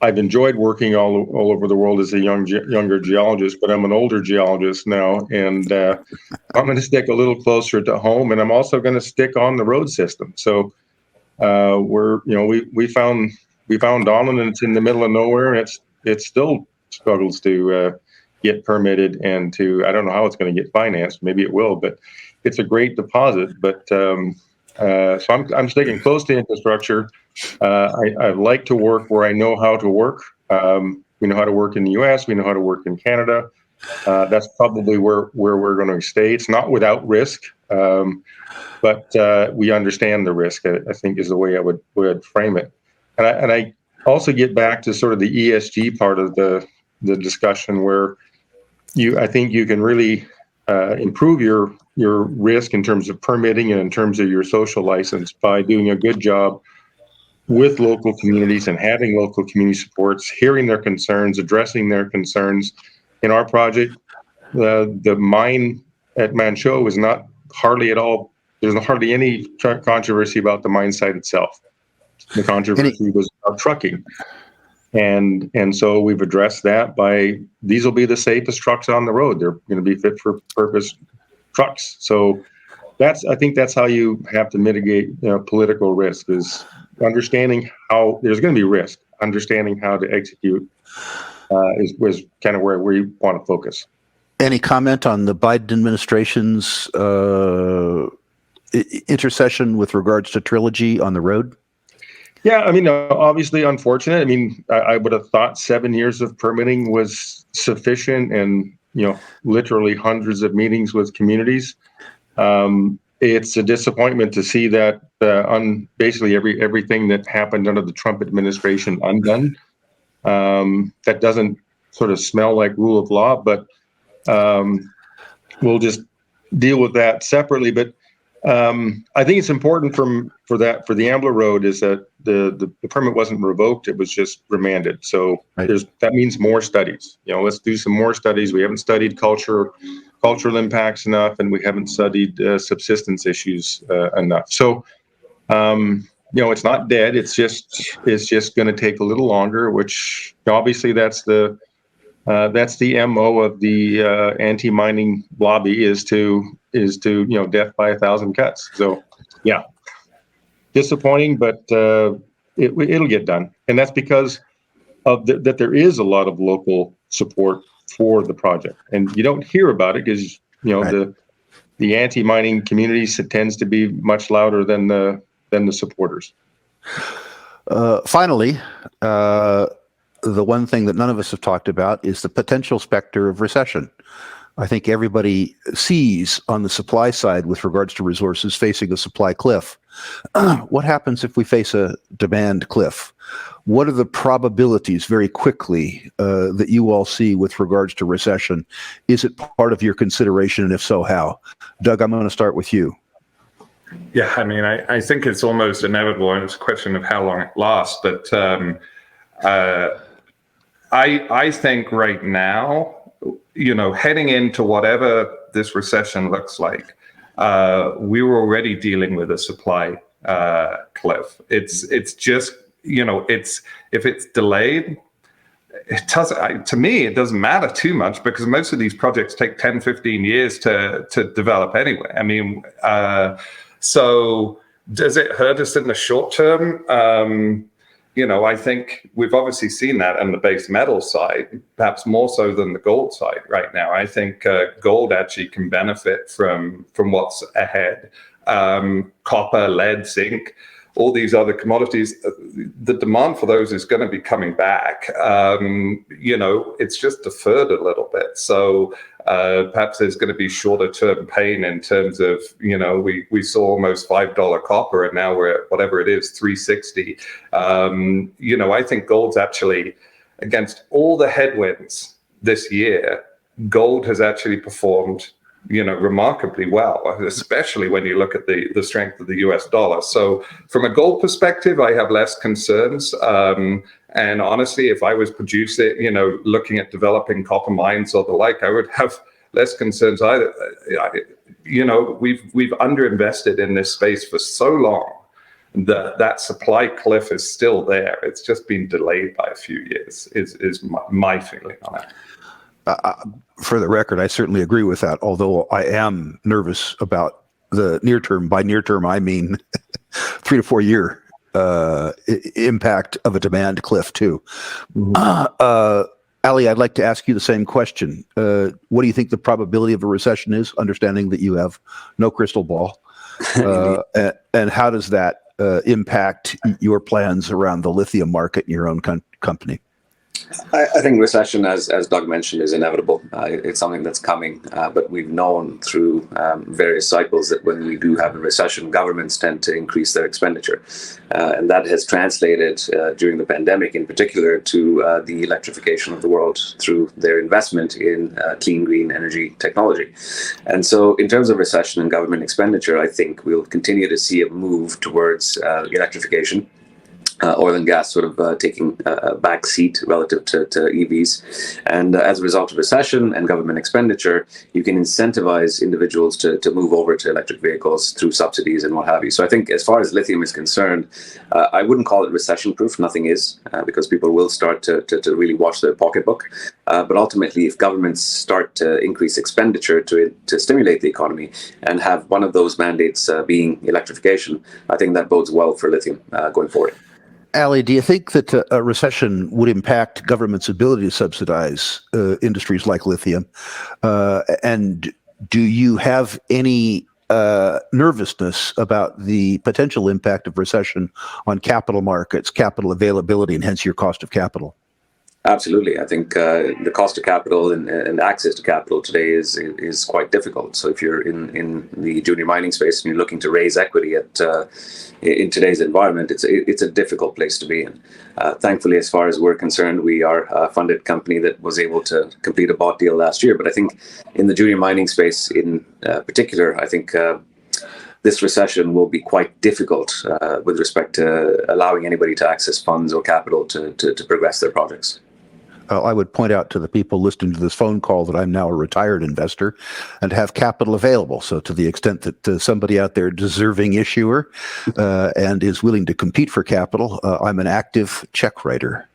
I've enjoyed working all over the world as a younger geologist, but I'm an older geologist now, and I'm going to stick a little closer to home, and I'm also going to stick on the road system. So we found Donlin, and it's in the middle of nowhere, and it still struggles to get permitted, and I don't know how it's going to get financed. Maybe it will, but it's a great deposit. But so I'm sticking close to infrastructure. I like to work where I know how to work. We know how to work in the U.S. We know how to work in Canada. That's probably where we're going to stay. It's not without risk, but we understand the risk, I think, is the way I would frame it. And I also get back to sort of the ESG part of the discussion, where I think you can really improve your risk in terms of permitting and in terms of your social license by doing a good job with local communities and having local community supports, hearing their concerns, addressing their concerns. In our project, the mine at Manh Choh is not hardly at all, there's hardly any controversy about the mine site itself. The controversy was about trucking. And so we've addressed that by, these will be the safest trucks on the road. They're going to be fit for purpose trucks. So I think that's how you have to mitigate political risk, is understanding how there's going to be risk. Understanding how to execute was kind of where we want to focus. Any comment on the Biden administration's intercession with regards to trilogy on the road? Yeah, I mean, obviously unfortunate. I mean, I would have thought 7 years of permitting was sufficient, and literally hundreds of meetings with communities. It's a disappointment to see that basically everything that happened under the Trump administration undone. That doesn't sort of smell like rule of law, but we'll just deal with that separately. But I think it's important for the Ambler Road is that the permit wasn't revoked; it was just remanded. So right. That means more studies. Let's do some more studies. We haven't studied cultural impacts enough, and we haven't studied subsistence issues enough. So it's not dead. It's just going to take a little longer. Which obviously that's the MO of the anti-mining lobby is to death by 1,000 cuts. So yeah, disappointing, but it'll get done, and that's because of that there is a lot of local support for the project, and you don't hear about it because right. the anti-mining community tends to be much louder than the supporters. Finally, the one thing that none of us have talked about is the potential specter of recession. I think everybody sees on the supply side with regards to resources facing a supply cliff. What happens if we face a demand cliff? What are the probabilities very quickly that you all see with regards to recession? Is it part of your consideration, and if so, how? Doug, I'm going to start with you. Yeah, I mean, I think it's almost inevitable, and it's a question of how long it lasts. But I think right now heading into whatever this recession looks like, we were already dealing with a supply cliff. It's just, if it's delayed, to me, it doesn't matter too much, because most of these projects take 10, 15 years to develop anyway. I mean, so does it hurt us in the short term? I think we've obviously seen that on the base metal side, perhaps more so than the gold side right now. I think gold actually can benefit from what's ahead. Copper, lead, zinc, all these other commodities, the demand for those is going to be coming back. It's just deferred a little bit. So perhaps there's going to be shorter term pain in terms of, we saw almost $5 copper, and now we're at whatever it is, 360. I think gold's actually, against all the headwinds this year, gold has actually performed remarkably well, especially when you look at the strength of the US dollar. So from a gold perspective, I have less concerns. And honestly, if I was producing, looking at developing copper mines or the like, I would have less concerns either. We've underinvested in this space for so long that supply cliff is still there. It's just been delayed by a few years, is my feeling on it. For the record, I certainly agree with that, although I am nervous about the near term. By near term, I mean 3 to 4 year impact of a demand cliff too. Mm-hmm. Ali, I'd like to ask you the same question. What do you think the probability of a recession is, understanding that you have no crystal ball? And how does that impact your plans around the lithium market in your own company? I think recession, as Doug mentioned, is inevitable. It's something that's coming, but we've known through various cycles that when we do have a recession, governments tend to increase their expenditure. And that has translated during the pandemic in particular to the electrification of the world through their investment in clean, green energy technology. And so in terms of recession and government expenditure, I think we'll continue to see a move towards electrification. Oil and gas sort of taking a back seat relative to EVs. And as a result of recession and government expenditure, you can incentivize individuals to move over to electric vehicles through subsidies and what have you. So I think as far as lithium is concerned, I wouldn't call it recession-proof. Nothing is, because people will start to really watch their pocketbook. But ultimately, if governments start to increase expenditure to stimulate the economy and have one of those mandates being electrification, I think that bodes well for lithium going forward. Ali, do you think that a recession would impact government's ability to subsidize industries like lithium? And do you have any nervousness about the potential impact of recession on capital markets, capital availability, and hence your cost of capital? Absolutely. I think the cost of capital and access to capital today is quite difficult. So if you're in the junior mining space and you're looking to raise equity in today's environment, it's a difficult place to be in. Thankfully, as far as we're concerned, we are a funded company that was able to complete a bought deal last year. But I think in the junior mining space in particular, I think this recession will be quite difficult with respect to allowing anybody to access funds or capital to progress their projects. I would point out to the people listening to this phone call that I'm now a retired investor and have capital available. So to the extent that somebody out there, deserving issuer, and is willing to compete for capital, I'm an active check writer.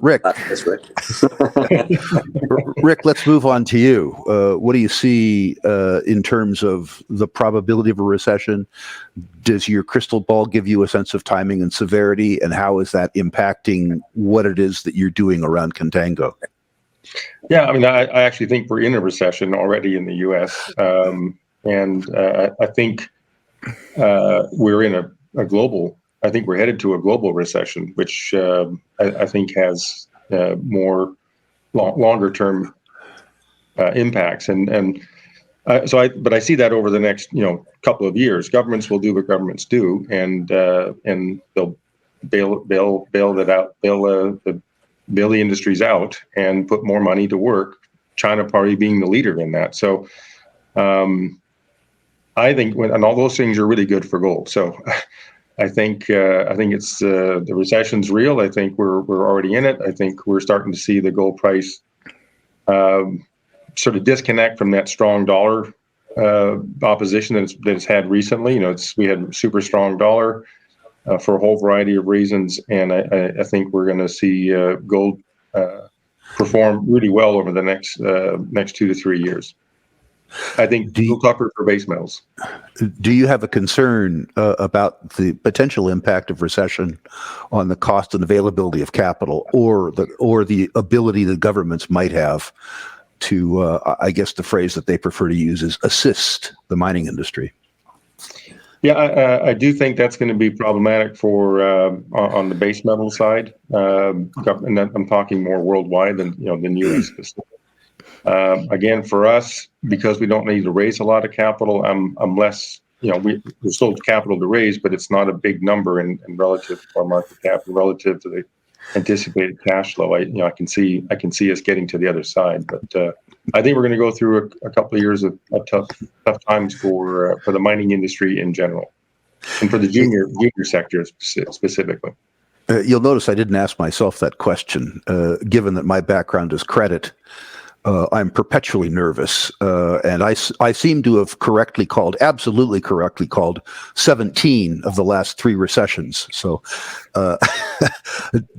Rick, That's right. Rick, let's move on to you. What do you see in terms of the probability of a recession? Does your crystal ball give you a sense of timing and severity, and how is that impacting what it is that you're doing around Contango? Yeah, I mean, I actually think we're in a recession already in the U.S., and I think we're in a global. I think we're headed to a global recession, which I think has more longer term impacts, but I see that over the next couple of years. Governments will do what governments do, and they'll bail the industries out and put more money to work. China probably being the leader in that. So I think and all those things are really good for gold. So. I think it's the recession's real. I think we're already in it. I think we're starting to see the gold price sort of disconnect from that strong dollar opposition that it's had recently. We had super strong dollar for a whole variety of reasons, and I think we're going to see gold perform really well over the next 2 to 3 years. I think tougher for base metals. Do you have a concern about the potential impact of recession on the cost and availability of capital, or the ability that governments might have to, I guess the phrase that they prefer to use is assist the mining industry? Yeah, I do think that's going to be problematic for on the base metal side, and I'm talking more worldwide than U.S. specific. Again, for us, because we don't need to raise a lot of capital, I'm less. There's still capital to raise, but it's not a big number in relative to our market cap, relative to the anticipated cash flow. I can see us getting to the other side, but I think we're going to go through a couple of years of tough times for the mining industry in general, and for the junior sector specifically. You'll notice I didn't ask myself that question, given that my background is credit. I'm perpetually nervous, and I seem to have absolutely correctly called 17 of the last 3 recessions. So,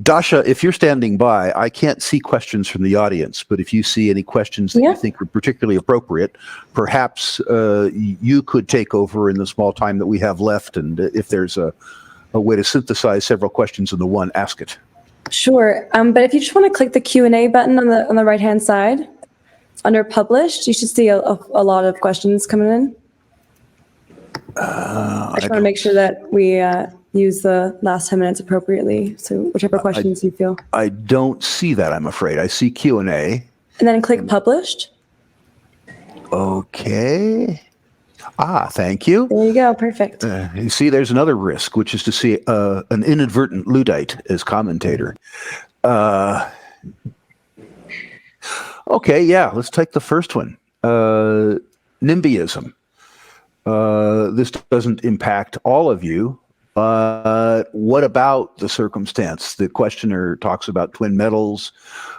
Dasha, if you're standing by, I can't see questions from the audience, but if you see any questions that you think are particularly appropriate, perhaps you could take over in the small time that we have left, and if there's a way to synthesize several questions into one, ask it. Sure, but if you just want to click the Q&A button on the right-hand side, under Published, you should see a lot of questions coming in. I just want to make sure that we use the last 10 minutes appropriately, so whichever questions you feel. I don't see that, I'm afraid. I see Q&A. And then click Published. Okay. Thank you. There you go. Perfect. You see, there's another risk, which is to see an inadvertent Luddite as commentator. Okay, yeah, let's take the first one. NIMBYism. This doesn't impact all of you, but what about the circumstance? The questioner talks about twin metals,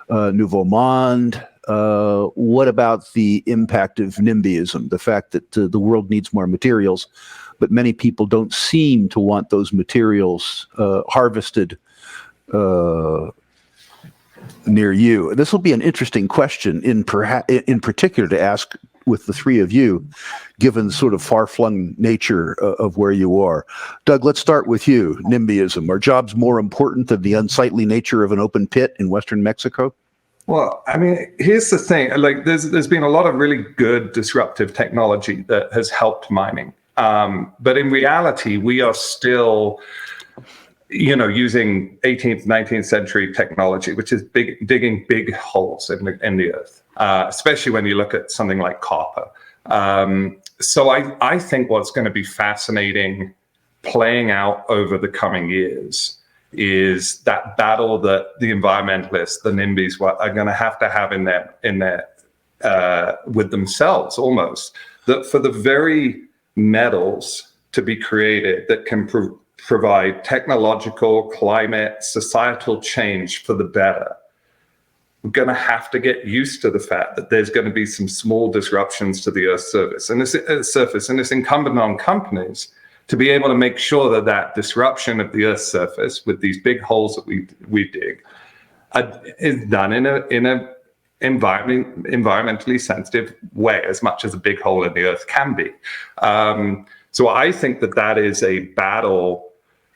Nouveau Monde. What about the impact of NIMBYism? The fact that the world needs more materials, but many people don't seem to want those materials harvested near you. This will be an interesting question in particular to ask with the three of you, given the sort of far-flung nature of where you are. Doug, let's start with you. NIMBYism. Are jobs more important than the unsightly nature of an open pit in Western Mexico? Well, I mean, here's the thing. Like, there's been a lot of really good disruptive technology that has helped mining. But in reality, we are still, using 18th, 19th century technology, which is digging big holes in the earth, especially when you look at something like copper. So I think what's going to be fascinating playing out over the coming years is that battle that the environmentalists, the NIMBYs, are going to have in their with themselves almost, that for the very metals to be created that can provide technological, climate, societal change for the better, we're going to have to get used to the fact that there's going to be some small disruptions to the Earth's surface, and it's incumbent on companies to be able to make sure that that disruption of the Earth's surface with these big holes that we dig is done in a environmentally sensitive way, as much as a big hole in the Earth can be. So I think that is a battle.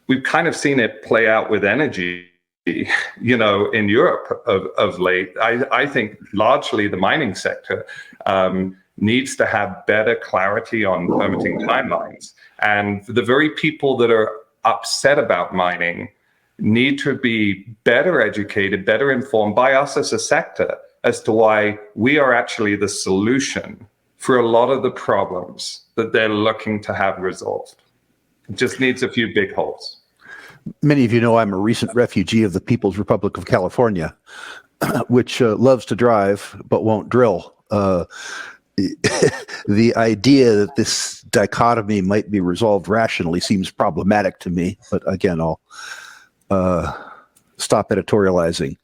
We've kind of seen it play out with energy, in Europe of late. I think largely the mining sector needs to have better clarity on permitting timelines. And the very people that are upset about mining need to be better educated, better informed by us as a sector as to why we are actually the solution for a lot of the problems that they're looking to have resolved. It just needs a few big holes. Many of you know I'm a recent refugee of the People's Republic of California, which loves to drive but won't drill. The idea that this dichotomy might be resolved rationally seems problematic to me, but again, stop editorializing.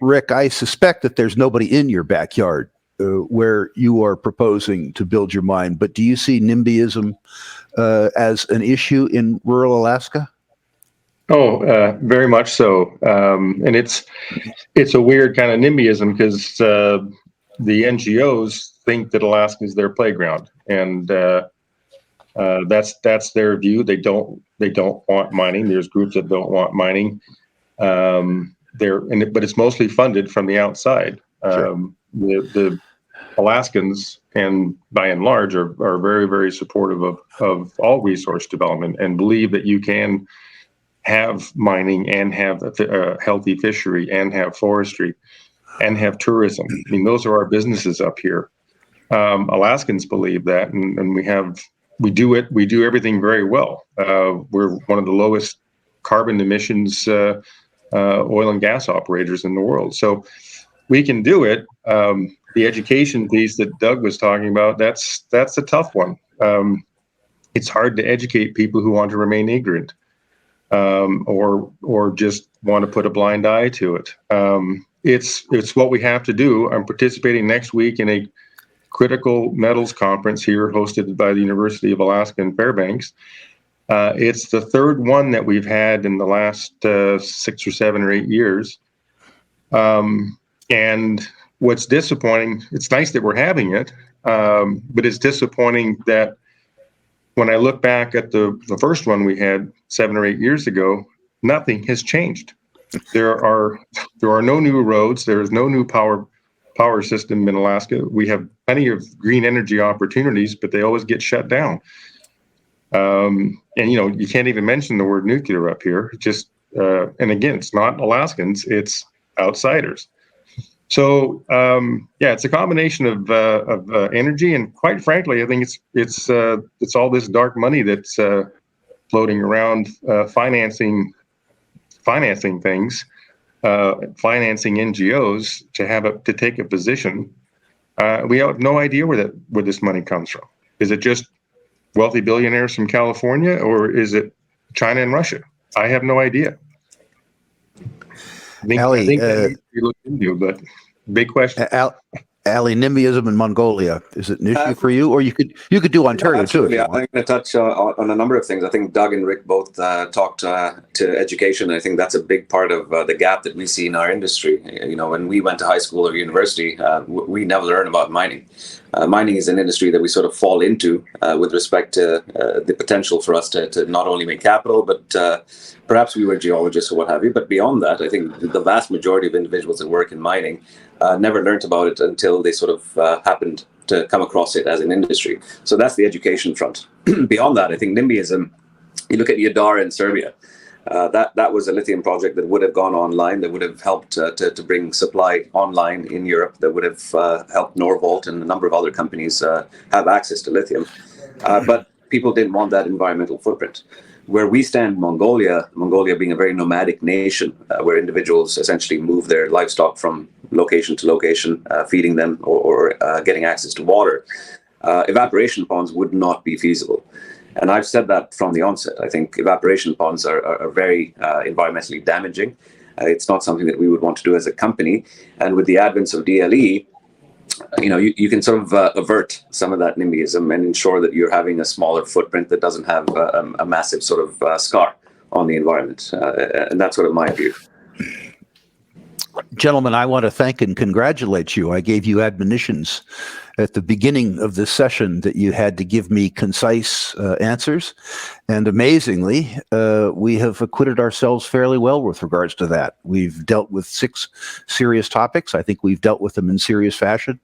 Rick, I suspect that there's nobody in your backyard where you are proposing to build your mine, but do you see NIMBYism as an issue in rural Alaska? Oh, very much so. And it's a weird kind of NIMBYism because the NGOs think that Alaska is their playground, and that's their view. They don't want mining. There's groups that don't want mining. But it's mostly funded from the outside. Sure. The Alaskans, and by and large, are very, very supportive of all resource development and believe that you can have mining and have a healthy fishery and have forestry and have tourism. I mean, those are our businesses up here. Alaskans believe that, and we do everything very well. We're one of the lowest carbon emissions oil and gas operators in the world. So we can do it. The education piece that Doug was talking about, that's a tough one. It's hard to educate people who want to remain ignorant, or just want to put a blind eye to it. It's what we have to do. I'm participating next week in a critical metals conference here hosted by the University of Alaska in Fairbanks. It's the third one that we've had in the last 6 or 7 or 8 years. And what's disappointing, it's nice that we're having it, but it's disappointing that when I look back at the first one we had 7 or 8 years ago, nothing has changed. There are no new roads. There is no new power system in Alaska. We have plenty of green energy opportunities, but they always get shut down. And you can't even mention the word nuclear up here. Just and again, it's not Alaskans; it's outsiders. So it's a combination of energy, and quite frankly, I think it's all this dark money that's floating around, financing things, financing NGOs to take a position. We have no idea where this money comes from. Is it just wealthy billionaires from California, or is it China and Russia? I have no idea. I think that needs to be looked into, but big question. Ali, NIMBYism in Mongolia, is it an issue for you? Or you could do Ontario too. I'm going to touch on a number of things. I think Doug and Rick both talked to education. I think that's a big part of the gap that we see in our industry. When we went to high school or university, we never learned about mining. Mining is an industry that we sort of fall into with respect to the potential for us to not only make capital, but perhaps we were geologists or what have you. But beyond that, I think the vast majority of individuals that work in mining never learned about it until they sort of happened to come across it as an industry. So that's the education front. Beyond that, I think NIMBYism, you look at Yadar in Serbia, that was a lithium project that would have gone online, that would have helped to bring supply online in Europe, that would have helped Norvolt and a number of other companies have access to lithium. But people didn't want that environmental footprint. Where we stand in Mongolia being a very nomadic nation, where individuals essentially move their livestock from location to location, feeding them or getting access to water, evaporation ponds would not be feasible. And I've said that from the onset. I think evaporation ponds are very environmentally damaging. It's not something that we would want to do as a company. And with the advent of DLE, you can sort of avert some of that NIMBYism and ensure that you're having a smaller footprint that doesn't have a massive sort of scar on the environment. And that's sort of my view. Gentlemen, I want to thank and congratulate you. I gave you admonitions at the beginning of this session that you had to give me concise answers. And amazingly, we have acquitted ourselves fairly well with regards to that. We've dealt with 6 serious topics. I think we've dealt with them in serious fashion.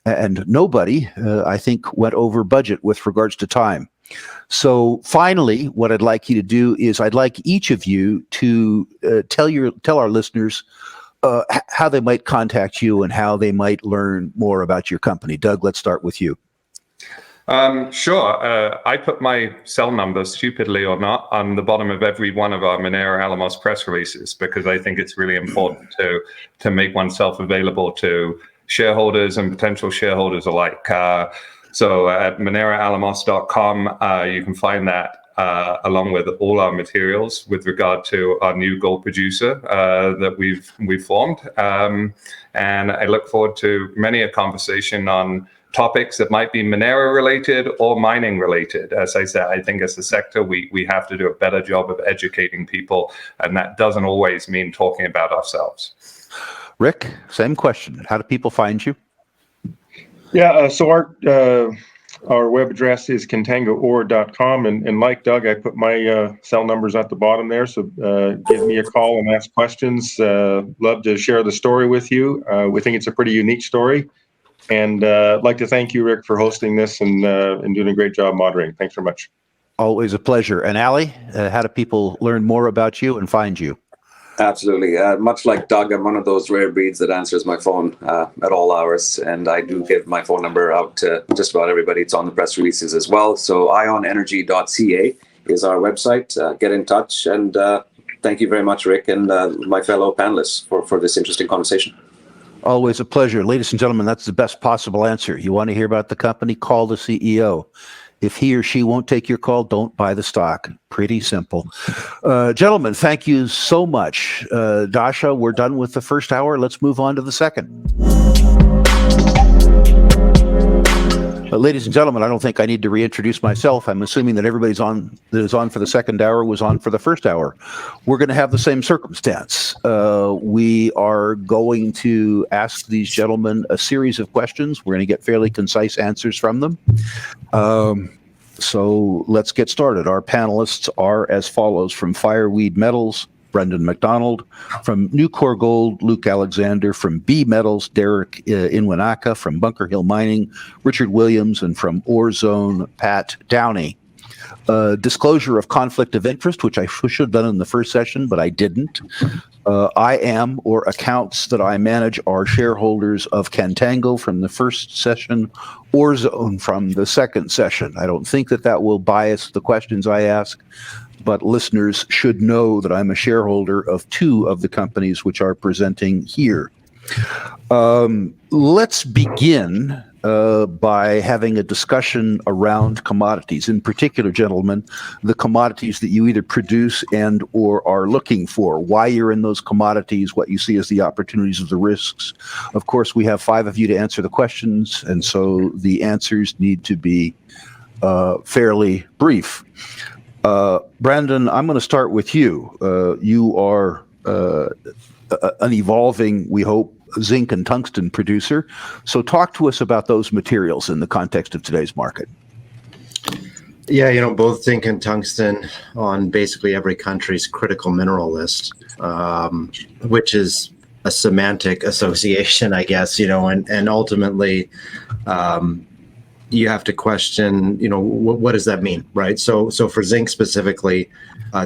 And nobody, I think, went over budget with regards to time. So finally, what I'd like you to do is I'd like each of you to tell our listeners how they might contact you and how they might learn more about your company. Doug, let's start with you. Sure. I put my cell number, stupidly or not, on the bottom of every one of our Minera Alamos press releases, because I think it's really important to make oneself available to shareholders and potential shareholders alike. So at mineraalamos.com, you can find that. along with all our materials with regard to our new gold producer that we've formed. And I look forward to many a conversation on topics that might be Monero related or mining related. As I said, I think as a sector, we have to do a better job of educating people, and that doesn't always mean talking about ourselves. Rick, same question. How do people find you? Yeah, so our web address is contangoore.com, and like Doug, I put my cell numbers at the bottom there, so give me a call and ask questions. Love to share the story with you. We think it's a pretty unique story, and I'd like to thank you, Rick, for hosting this and doing a great job moderating. Thanks very much. Always a pleasure. And Ali, how do people learn more about you and find you? Absolutely. Much like Doug, I'm one of those rare breeds that answers my phone at all hours. And I do give my phone number out to just about everybody. It's on the press releases as well. So ionenergy.ca is our website. Get in touch. And thank you very much, Rick, and my fellow panelists for this interesting conversation. Always a pleasure. Ladies and gentlemen, that's the best possible answer. You want to hear about the company? Call the CEO. If he or she won't take your call, don't buy the stock. Pretty simple. Gentlemen, thank you so much. Dasha, we're done with the first hour. Let's move on to the second. Ladies and gentlemen, I don't think I need to reintroduce myself. I'm assuming that everybody's on that is on for the second hour was on for the first hour. We're going to have the same circumstance. We are going to ask these gentlemen a series of questions. We're going to get fairly concise answers from them. So let's get started. Our panelists are as follows: from Fireweed Metals, Brendan McDonald; from Nucor Gold, Luke Alexander; from B Metals, Derek Inwanaka; from Bunker Hill Mining, Richard Williams; and from Orezone, Pat Downey. Disclosure of conflict of interest, which I should have done in the first session, but I didn't. I am, or accounts that I manage, are shareholders of Contango from the first session, Orezone from the second session. I don't think that will bias the questions I ask, but listeners should know that I'm a shareholder of two of the companies which are presenting here. Let's begin by having a discussion around commodities. In particular, gentlemen, the commodities that you either produce and or are looking for, why you're in those commodities, what you see as the opportunities of the risks. Of course, we have 5 of you to answer the questions, and so the answers need to be fairly brief. Brandon, I'm going to start with you. You are an evolving, we hope, zinc and tungsten producer. So talk to us about those materials in the context of today's market. Yeah, both zinc and tungsten on basically every country's critical mineral list, which is a semantic association, I guess, and ultimately you have to question, what does that mean, right? So for zinc specifically,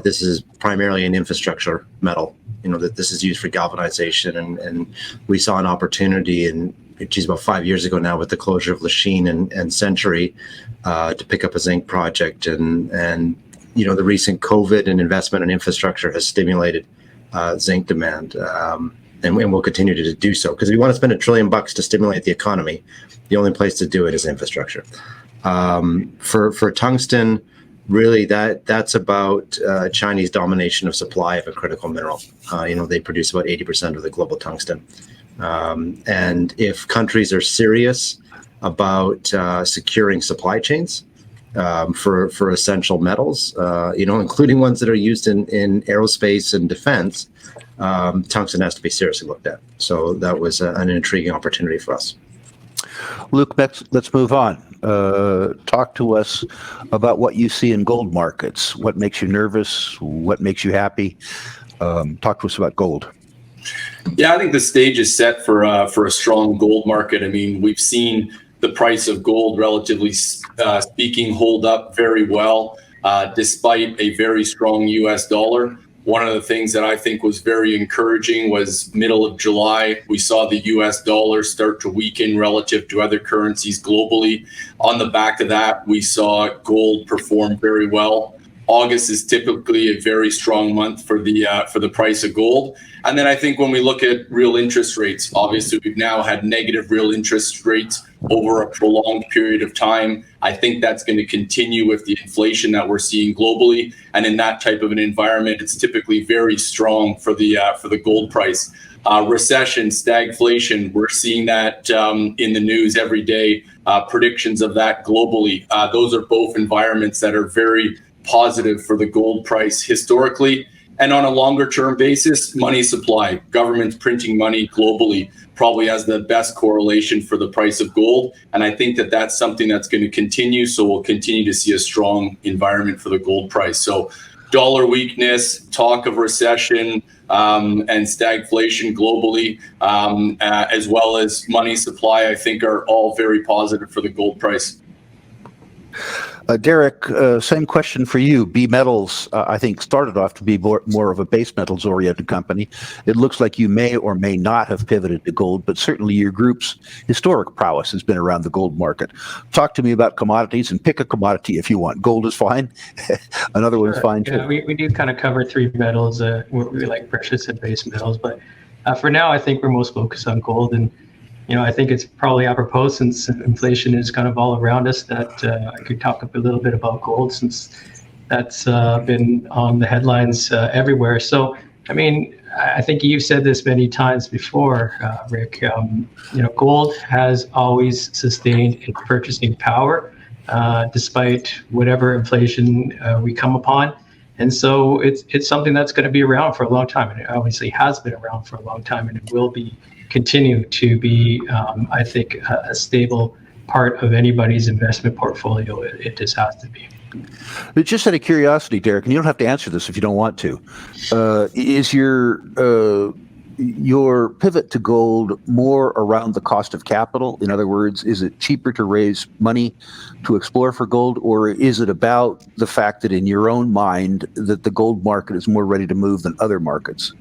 this is primarily an infrastructure metal. That this is used for galvanization, and we saw an opportunity about 5 years ago now with the closure of Lachine and Century to pick up a zinc project, and the recent COVID and investment in infrastructure has stimulated zinc demand, and we'll continue to do so because we want to spend $1 trillion to stimulate the economy. The only place to do it is infrastructure. For tungsten, really, that's about Chinese domination of supply of a critical mineral. They produce about 80% of the global tungsten. And if countries are serious about securing supply chains for essential metals, including ones that are used in aerospace and defense, tungsten has to be seriously looked at. So that was an intriguing opportunity for us. Luke, let's move on. Talk to us about what you see in gold markets. What makes you nervous? What makes you happy? Talk to us about gold. Yeah, I think the stage is set for a strong gold market. I mean, we've seen the price of gold, relatively speaking, hold up very well, despite a very strong U.S. dollar. One of the things that I think was very encouraging was middle of July, we saw the U.S. dollar start to weaken relative to other currencies globally. On the back of that, we saw gold perform very well. August is typically a very strong month for the price of gold. And then I think when we look at real interest rates, obviously we've now had negative real interest rates over a prolonged period of time. I think that's going to continue with the inflation that we're seeing globally. And in that type of an environment, it's typically very strong for the gold price. Recession, stagflation, we're seeing that in the news every day. Predictions of that globally. Those are both environments that are very positive for the gold price historically. And on a longer term basis, money supply, governments printing money globally probably has the best correlation for the price of gold. And I think that that's something that's going to continue. So we'll continue to see a strong environment for the gold price. So dollar weakness, talk of recession, and stagflation globally, as well as money supply, I think are all very positive for the gold price. Derek, same question for you. B Metals, I think, started off to be more of a base metals oriented company. It looks like you may or may not have pivoted to gold, but certainly your group's historic prowess has been around the gold market. Talk to me about commodities, and pick a commodity if you want. Gold is fine. Another one's fine too. Yeah, we do kind of cover three metals. We like precious and base metals, but for now, I think we're most focused on gold. And I think it's probably apropos, since inflation is kind of all around us, that I could talk a little bit about gold, since that's been on the headlines everywhere. So, I mean, I think you've said this many times before, Rick. Gold has always sustained its purchasing power, despite whatever inflation we come upon. And so it's something that's going to be around for a long time. And it obviously has been around for a long time, and it will continue to be, I think, a stable part of anybody's investment portfolio. It just has to be. But just out of curiosity, Derek, and you don't have to answer this if you don't want to, is your pivot to gold more around the cost of capital? In other words, is it cheaper to raise money to explore for gold, or is it about the fact that in your own mind that the gold market is more ready to move than other markets?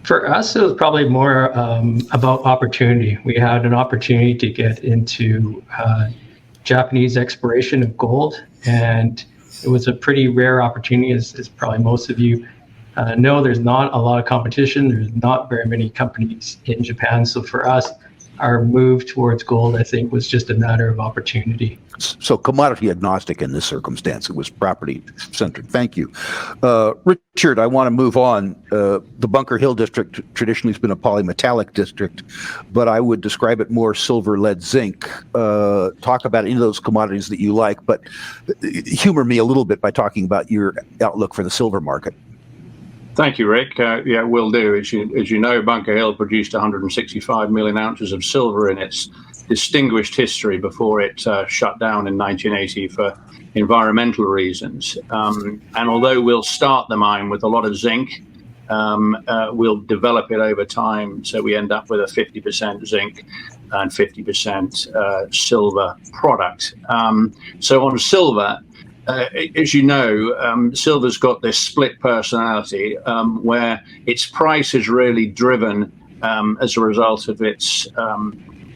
For us, it was probably more about opportunity. We had an opportunity to get into Japanese exploration of gold, and it was a pretty rare opportunity, as probably most of you know. There's not a lot of competition. There's not very many companies in Japan. So for us, our move towards gold, I think, was just a matter of opportunity. So commodity agnostic in this circumstance. It was property centered. Thank you. Richard, I want to move on. The Bunker Hill district traditionally has been a polymetallic district, but I would describe it more silver, lead, zinc. Talk about any of those commodities that you like, but humor me a little bit by talking about your outlook for the silver market. Thank you, Rick. Yeah, will do. As you know, Bunker Hill produced 165 million ounces of silver in its distinguished history before it shut down in 1980 for environmental reasons. And although we'll start the mine with a lot of zinc, we'll develop it over time, so we end up with a 50% zinc and 50% silver product. So on silver, as you know, silver's got this split personality where its price is really driven as a result of its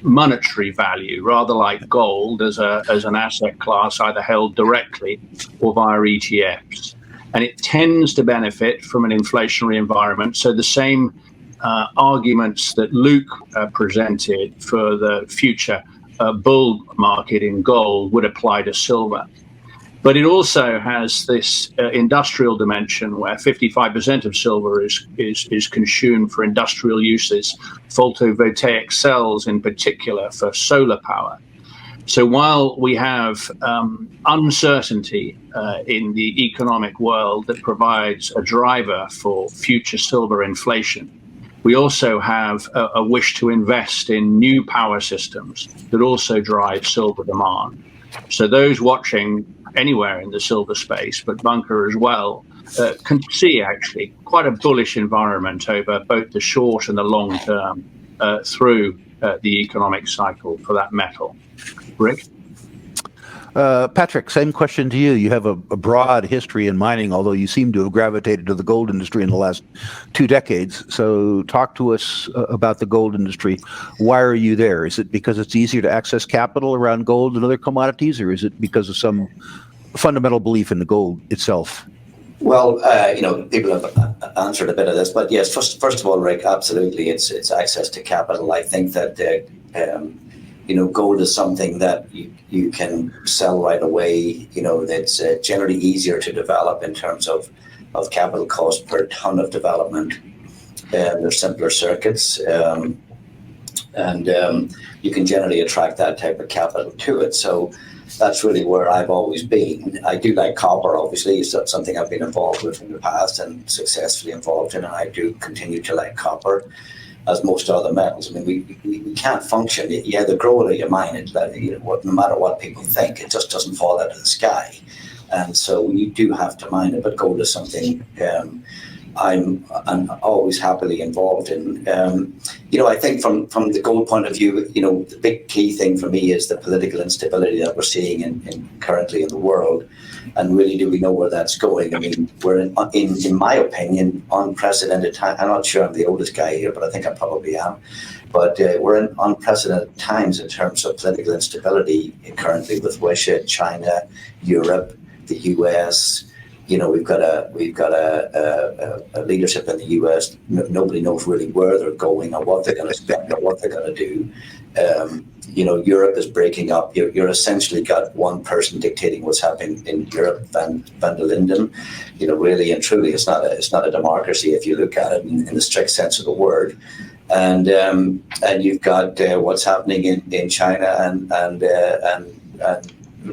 monetary value, rather like gold as an asset class, either held directly or via ETFs. And it tends to benefit from an inflationary environment. So the same arguments that Luke presented for the future bull market in gold would apply to silver. But it also has this industrial dimension where 55% of silver is consumed for industrial uses, photovoltaic cells in particular for solar power. So while we have uncertainty in the economic world that provides a driver for future silver inflation, we also have a wish to invest in new power systems that also drive silver demand. So those watching anywhere in the silver space, but Bunker as well, can see actually quite a bullish environment over both the short and the long term through the economic cycle for that metal. Rick? Patrick, same question to you. You have a broad history in mining, although you seem to have gravitated to the gold industry in the last 2 decades. So talk to us about the gold industry. Why are you there? Is it because it's easier to access capital around gold and other commodities, or is it because of some fundamental belief in the gold itself? Well, people have answered a bit of this, but yes, first of all, Rick, absolutely, it's access to capital. I think that gold is something that you can sell right away. That's generally easier to develop in terms of capital cost per ton of development. There's simpler circuits, and you can generally attract that type of capital to it. So that's really where I've always been. I do like copper, obviously. It's something I've been involved with in the past and successfully involved in, and I do continue to like copper, as most other metals. I mean, we can't function. You either grow it or you mine it. No matter what people think, it just doesn't fall out of the sky. And so you do have to mine it, but gold is something I'm always happily involved in. I think from the gold point of view, the big key thing for me is the political instability that we're seeing in currently in the world. And really, do we know where that's going? I mean, we're in my opinion, unprecedented time. I'm not sure I'm the oldest guy here, but I think I probably am. But we're in unprecedented times in terms of political instability currently with Russia, China, Europe, the US. We've got a leadership in the US. Nobody knows really where they're going or what they're going to spend or what they're going to do. Europe is breaking up. You're essentially got one person dictating what's happening in Europe, Van der Linden. Really and truly, it's not a democracy if you look at it in the strict sense of the word. And you've got what's happening in China and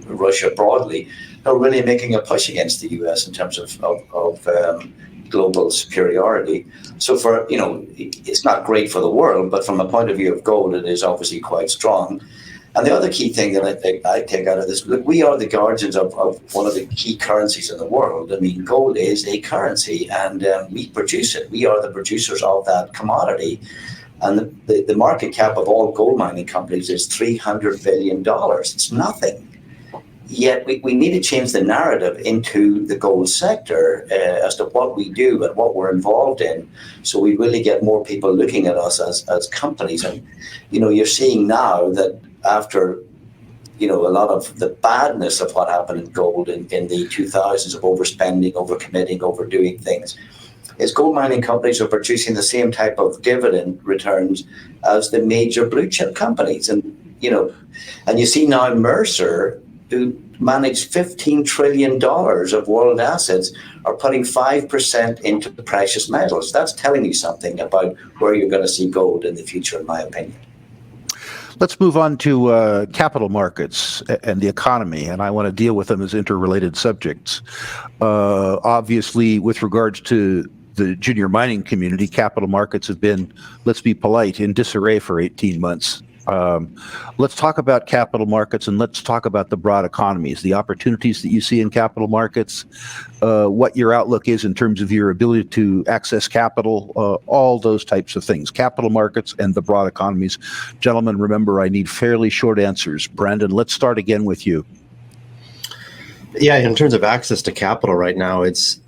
Russia broadly. Are really making a push against the US in terms of global superiority. So it's not great for the world, but from a point of view of gold, it is obviously quite strong. And the other key thing that I take out of this, look, we are the guardians of one of the key currencies in the world. I mean, gold is a currency, and we produce it. We are the producers of that commodity. And the market cap of all gold mining companies is $300 billion. It's nothing. Yet we need to change the narrative into the gold sector as to what we do and what we're involved in, so we really get more people looking at us as companies. And you're seeing now that after a lot of the badness of what happened in gold in the 2000s of overspending, overcommitting, overdoing things, is gold mining companies are producing the same type of dividend returns as the major blue chip companies. And you see now Mercer, who manage $15 trillion of world assets, are putting 5% into the precious metals. That's telling you something about where you're going to see gold in the future, in my opinion. Let's move on to capital markets and the economy, and I want to deal with them as interrelated subjects. Obviously, with regards to the junior mining community, capital markets have been, let's be polite, in disarray for 18 months. Let's talk about capital markets, and let's talk about the broad economies, the opportunities that you see in capital markets, what your outlook is in terms of your ability to access capital, all those types of things, capital markets and the broad economies. Gentlemen, remember, I need fairly short answers. Brandon, let's start again with you. Yeah, in terms of access to capital right now, it's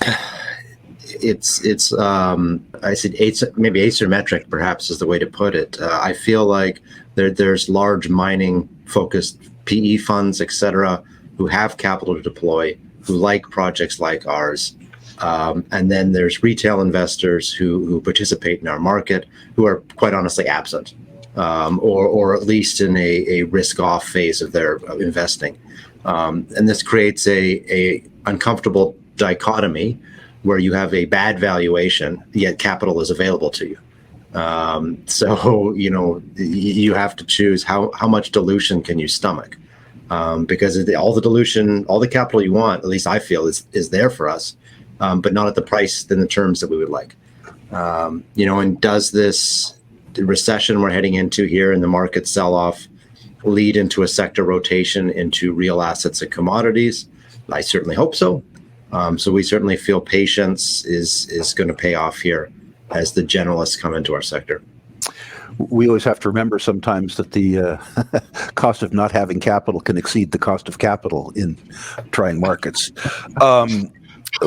I said maybe asymmetric, perhaps is the way to put it. I feel like there's large mining focused PE funds, et cetera, who have capital to deploy, who like projects like ours. And then there's retail investors who participate in our market, who are quite honestly absent, or at least in a risk off phase of their investing. And this creates a uncomfortable dichotomy where you have a bad valuation, yet capital is available to you. So, you have to choose how much dilution can you stomach? Because all the dilution, all the capital you want, at least I feel, is there for us, but not at the price and the terms that we would like. And does this recession we're heading into here and the market sell-off lead into a sector rotation into real assets and commodities? I certainly hope so. So we certainly feel patience is going to pay off here as the generalists come into our sector. We always have to remember sometimes that the cost of not having capital can exceed the cost of capital in trying markets.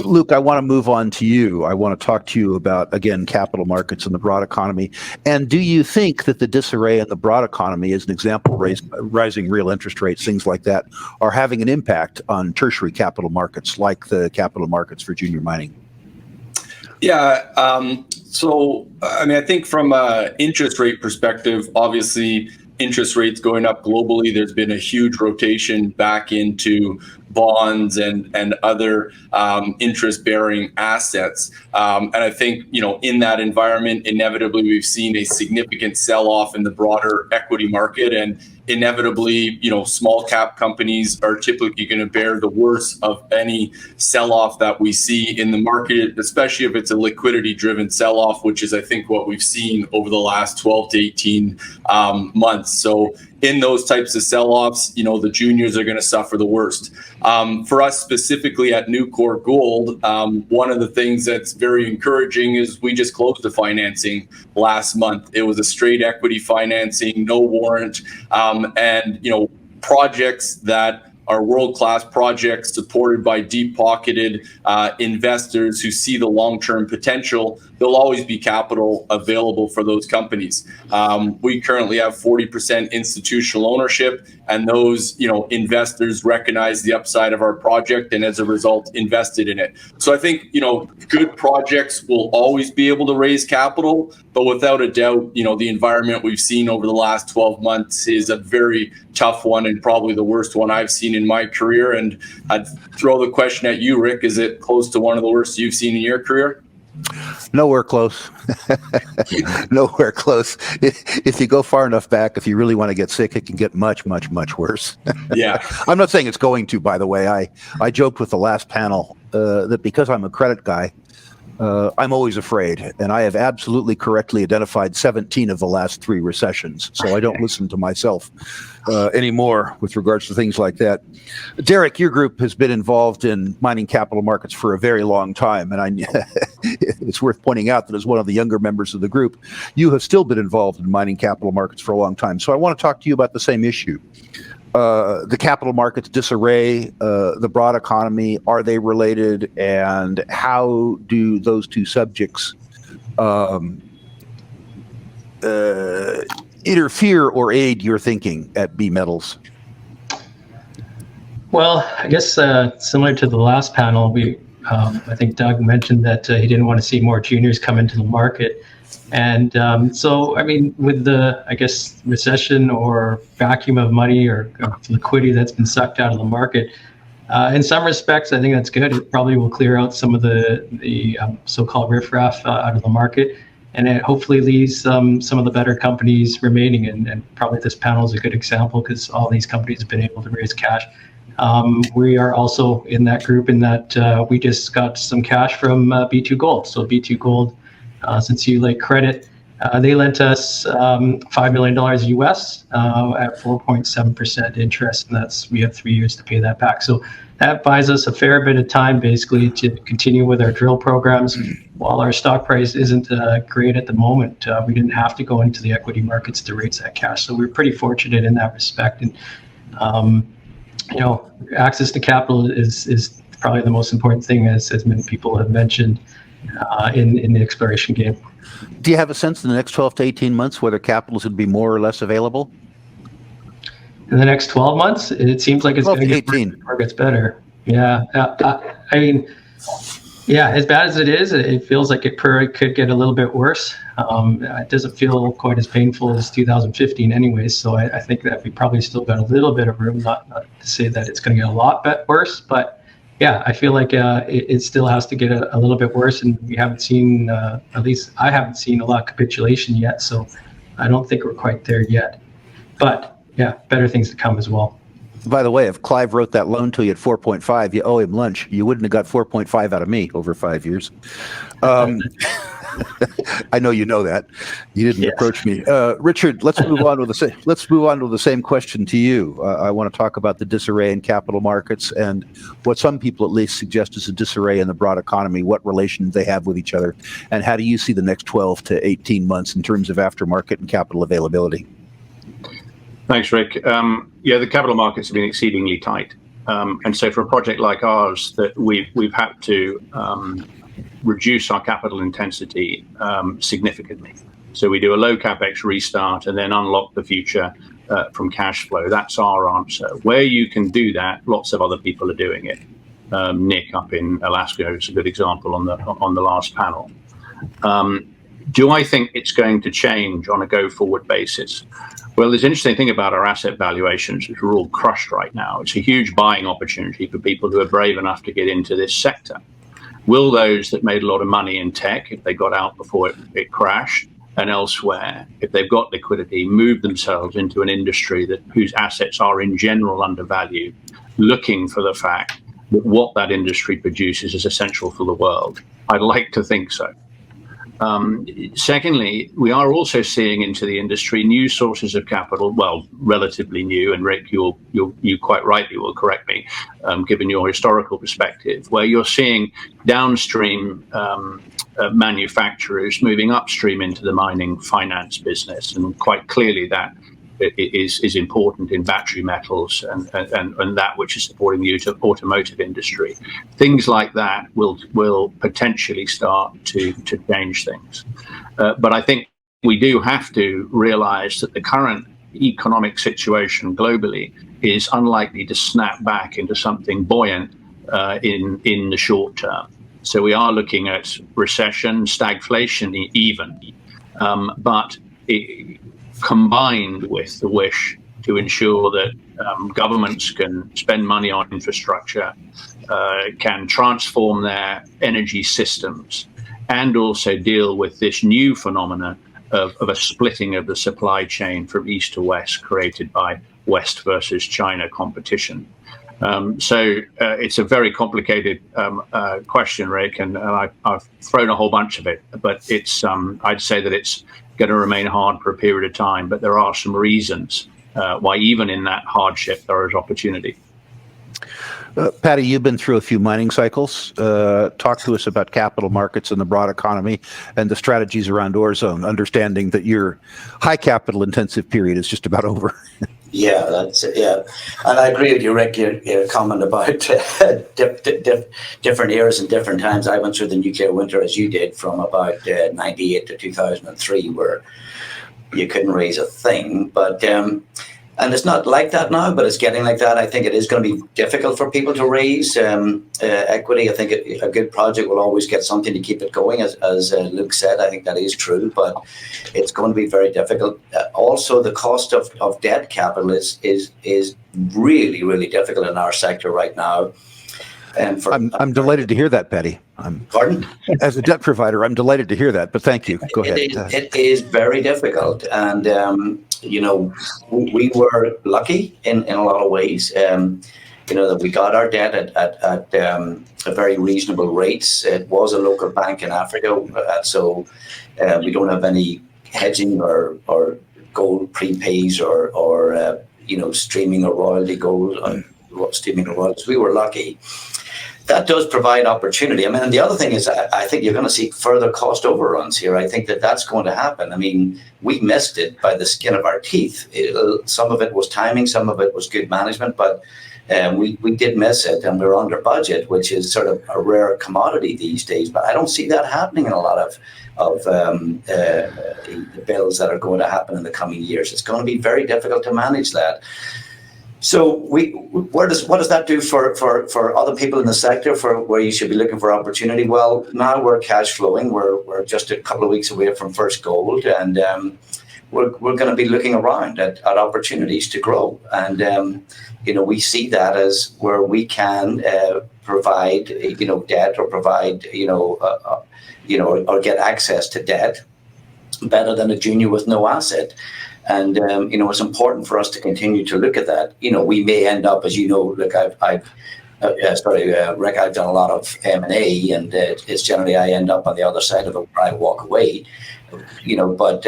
Luke, I want to move on to you. I want to talk to you about, again, capital markets and the broad economy. And do you think that the disarray in the broad economy, as an example, rising real interest rates, things like that, are having an impact on tertiary capital markets like the capital markets for junior mining? Yeah. So, I mean, I think from an interest rate perspective, obviously, interest rates going up globally, there's been a huge rotation back into bonds and other interest-bearing assets. And I think, in that environment, inevitably, we've seen a significant sell-off in the broader equity market. And inevitably, small cap companies are typically going to bear the worst of any sell-off that we see in the market, especially if it's a liquidity-driven sell-off, which is, I think, what we've seen over the last 12 to 18 months. So in those types of sell-offs, the juniors are going to suffer the worst. For us specifically at Nucor Gold, one of the things that's very encouraging is we just closed the financing last month. It was a straight equity financing, no warrant, and projects that are world-class projects supported by deep-pocketed investors who see the long-term potential. There'll always be capital available for those companies. We currently have 40% institutional ownership, and those investors recognize the upside of our project and as a result invested in it. So I think good projects will always be able to raise capital, but without a doubt, the environment we've seen over the last 12 months is a very tough one and probably the worst one I've seen in my career. And I'd throw the question at you, Rick. Is it close to one of the worst you've seen in your career? Nowhere close. Nowhere close. If you go far enough back, if you really want to get sick, it can get much, much, much worse. Yeah. I'm not saying it's going to, by the way. I joked with the last panel that because I'm a credit guy, I'm always afraid, and I have absolutely correctly identified 17 of the last 3 recessions, so I don't listen to myself anymore with regards to things like that. Derek, your group has been involved in mining capital markets for a very long time, and it's worth pointing out that as one of the younger members of the group, you have still been involved in mining capital markets for a long time. So I want to talk to you about the same issue. The capital markets disarray, the broad economy, are they related, and how do those two subjects interfere or aid your thinking at B Metals? Well, I guess similar to the last panel, I think Doug mentioned that he didn't want to see more juniors come into the market. And so, I mean, with the, I guess, recession or vacuum of money or liquidity that's been sucked out of the market, in some respects, I think that's good. It probably will clear out some of the so-called riffraff out of the market. And it hopefully leaves some of the better companies remaining. And probably this panel is a good example because all these companies have been able to raise cash. We are also in that group in that we just got some cash from B2 Gold. So B2 Gold, since you like credit, they lent us $5 million US at 4.7% interest, and we have 3 years to pay that back. So that buys us a fair bit of time, basically, to continue with our drill programs. While our stock price isn't great at the moment, we didn't have to go into the equity markets to raise that cash. So we're pretty fortunate in that respect. And access to capital is probably the most important thing, as many people have mentioned in the exploration game. Do you have a sense in the next 12 to 18 months whether capital is going to be more or less available? In the next 12 months, it seems like it's going to get better. Yeah. I mean, yeah, as bad as it is, it feels like it could get a little bit worse. It doesn't feel quite as painful as 2015 anyways, so I think that we probably still got a little bit of room, not to say that it's going to get a lot worse, but yeah, I feel like it still has to get a little bit worse, and we haven't seen, at least I haven't seen a lot of capitulation yet, so I don't think we're quite there yet. But yeah, better things to come as well. By the way, if Clive wrote that loan to you at 4.5, you owe him lunch. You wouldn't have got 4.5 out of me over 5 years. I know you know that. You didn't approach me. Richard, let's move on to the same question to you. I want to talk about the disarray in capital markets and what some people at least suggest is a disarray in the broad economy, what relation they have with each other, and how do you see the next 12 to 18 months in terms of aftermarket and capital availability? Thanks, Rick. The capital markets have been exceedingly tight. And so for a project like ours, that we've had to reduce our capital intensity significantly. So we do a low capex restart and then unlock the future from cash flow. That's our answer. Where you can do that, lots of other people are doing it. Nick up in Alaska is a good example on the last panel. Do I think it's going to change on a go-forward basis? Well, there's an interesting thing about our asset valuations, which are all crushed right now. It's a huge buying opportunity for people who are brave enough to get into this sector. Will those that made a lot of money in tech, if they got out before it crashed, and elsewhere, if they've got liquidity, move themselves into an industry whose assets are in general undervalued, looking for the fact that what that industry produces is essential for the world? I'd like to think so. Secondly, we are also seeing into the industry new sources of capital, well, relatively new, and Rick, you quite rightly will correct me, given your historical perspective, where you're seeing downstream manufacturers moving upstream into the mining finance business, and quite clearly that is important in battery metals and that which is supporting the automotive industry. Things like that will potentially start to change things. But I think we do have to realize that the current economic situation globally is unlikely to snap back into something buoyant in the short term. So we are looking at recession, stagflation even, but combined with the wish to ensure that governments can spend money on infrastructure, can transform their energy systems, and also deal with this new phenomena of a splitting of the supply chain from east to west created by West versus China competition. So it's a very complicated question, Rick, and I've thrown a whole bunch of it, but it's I'd say that it's going to remain hard for a period of time, but there are some reasons why even in that hardship there is opportunity. Patty, you've been through a few mining cycles. Talk to us about capital markets and the broad economy and the strategies around Orezone, understanding that your high capital intensive period is just about over. Yeah, that's it. Yeah, and I agree with you, Rick. Your comment about different eras and different times. I went through the nuclear winter as you did, from about 98 to 2003, where you couldn't raise a thing. But and it's not like that now, but it's getting like that. I think it is going to be difficult for people to raise equity. I think a good project will always get something to keep it going, as Luke said. I think that is true, but it's going to be very difficult. Also, the cost of debt capital is really, really difficult in our sector right now. And I'm delighted to hear that, Patty. Pardon? As a debt provider, I'm delighted to hear that, but thank you. Go ahead. It is very difficult. And, you know, we were lucky in a lot of ways, you know, that we got our debt at a very reasonable rates. It was a local bank in Africa, so we don't have any hedging or gold prepays or you know, streaming or royalty gold, streaming or royalties. We were lucky. That does provide opportunity. I mean, and the other thing is, I think you're going to see further cost overruns here. I think that's going to happen. I mean, we missed it by the skin of our teeth. Some of it was timing, some of it was good management, but we did miss it, and we were under budget, which is sort of a rare commodity these days. But I don't see that happening in a lot of the bills that are going to happen in the coming years. It's going to be very difficult to manage that. So what does that do for other people in the sector, for where you should be looking for opportunity? Well, now we're cash flowing. We're just a couple of weeks away from first gold, and we're going to be looking around at opportunities to grow. And you know, we see that as where we can provide, you know, debt, or provide, or get access to debt better than a junior with no asset. And, you know, it's important for us to continue to look at that. You know, we may end up, as you know, look, Rick, I've done a lot of M&A, and it's generally I end up on the other side of it, where I walk away, you know, but,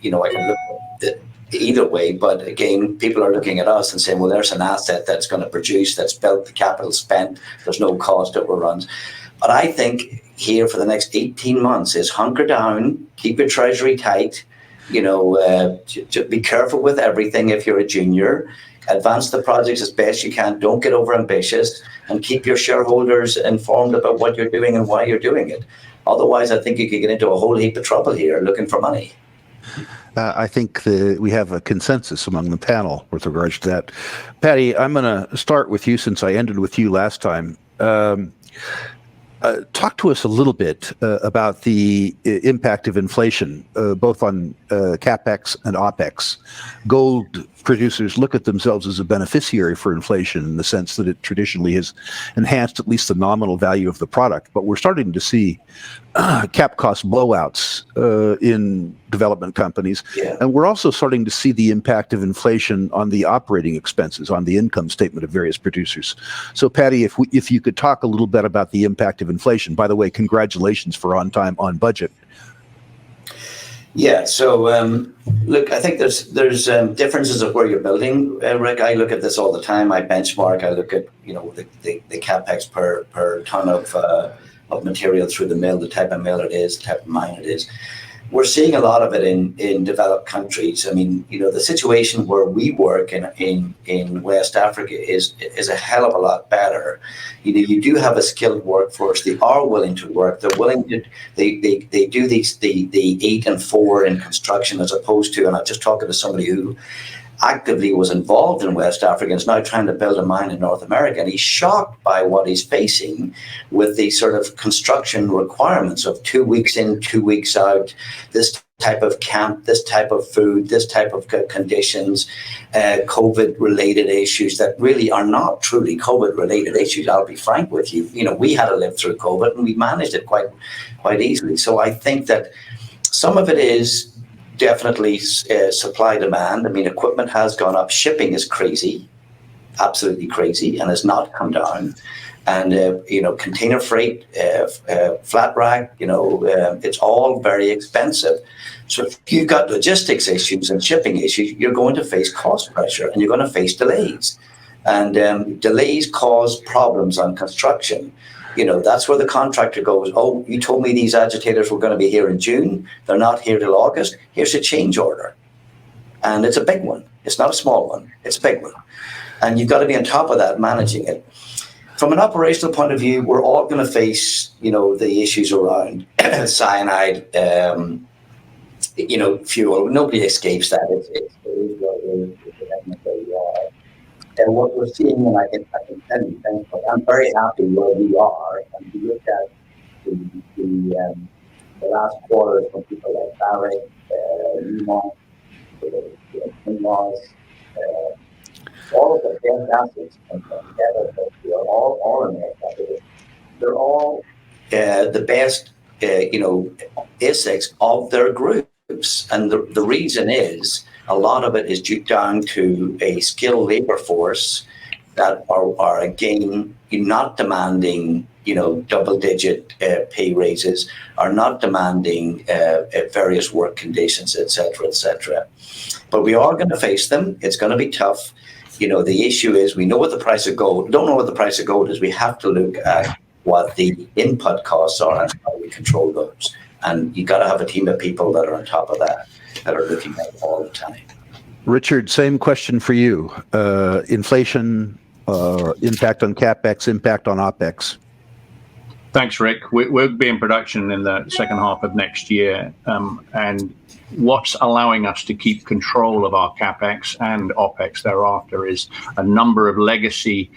you know, I can look at it either way. But again, people are looking at us and saying, well, there's an asset that's going to produce, that's built, the capital spent, there's no cost overruns. But I think here for the next 18 months is hunker down, keep your treasury tight, you know, be careful with everything if you're a junior, advance the projects as best you can. Don't get over ambitious, and keep your shareholders informed about what you're doing and why you're doing it. Otherwise, I think you could get into a whole heap of trouble here looking for money. I think we have a consensus among the panel with regards to that. Patty, I'm going to start with you since I ended with you last time. Talk to us a little bit about the impact of inflation, both on CapEx and OpEx. Gold producers look at themselves as a beneficiary for inflation in the sense that it traditionally has enhanced at least the nominal value of the product. But we're starting to see cap cost blowouts in development companies. Yeah. And we're also starting to see the impact of inflation on the operating expenses, on the income statement of various producers. So, Patty, if you could talk a little bit about the impact of inflation. By the way, congratulations for on time, on budget. Yeah, so look, I think there's differences of where you're building, Rick. I look at this all the time. I benchmark. I look at the capex per ton of material through the mill, the type of mill it is, the type of mine it is. We're seeing a lot of it in developed countries. I mean, the situation where we work in West Africa is a hell of a lot better. You do have a skilled workforce. They are willing to work. They're willing to. They do the 8 and 4 in construction as opposed to. And I'm just talking to somebody who actively was involved in West Africa and is now trying to build a mine in North America. And he's shocked by what he's facing with the sort of construction requirements of 2 weeks in, 2 weeks out, this type of camp, this type of food, this type of conditions, COVID-related issues that really are not truly COVID-related issues. I'll be frank with you. We had to live through COVID and we managed it quite easily. So I think that some of it is definitely supply demand. I mean, equipment has gone up. Shipping is crazy, absolutely crazy, and has not come down. And container freight, flat rack, it's all very expensive. So if you've got logistics issues and shipping issues, you're going to face cost pressure and you're going to face delays. And delays cause problems on construction. That's where the contractor goes, oh, you told me these agitators were going to be here in June. They're not here till August. Here's a change order. And it's a big one. It's not a small one. It's a big one. And you've got to be on top of that, managing it. From an operational point of view, we're all going to face, the issues around cyanide, fuel. Nobody escapes that. And what we're seeing, and I can tell you, I'm very happy where we are. And we look at the last quarter from people like Barrick, Newmont, Kinross, all of the best assets come together. They are all in there. They're all the best, ASICs of their groups. And the reason is, a lot of it is due down to a skilled labor force that are again not demanding, double-digit pay raises, are not demanding various work conditions, et cetera. But we are going to face them. It's going to be tough. The issue is we know what the price of gold. Don't know what the price of gold is. We have to look at what the input costs are and how we control those. And you got to have a team of people that are on top of that are looking at it all the time. Richard, same question for you. Inflation, impact on CapEx, impact on OpEx. Thanks, Rick. We'll be in production in the second half of next year. And what's allowing us to keep control of our CapEx and OpEx thereafter is a number of legacy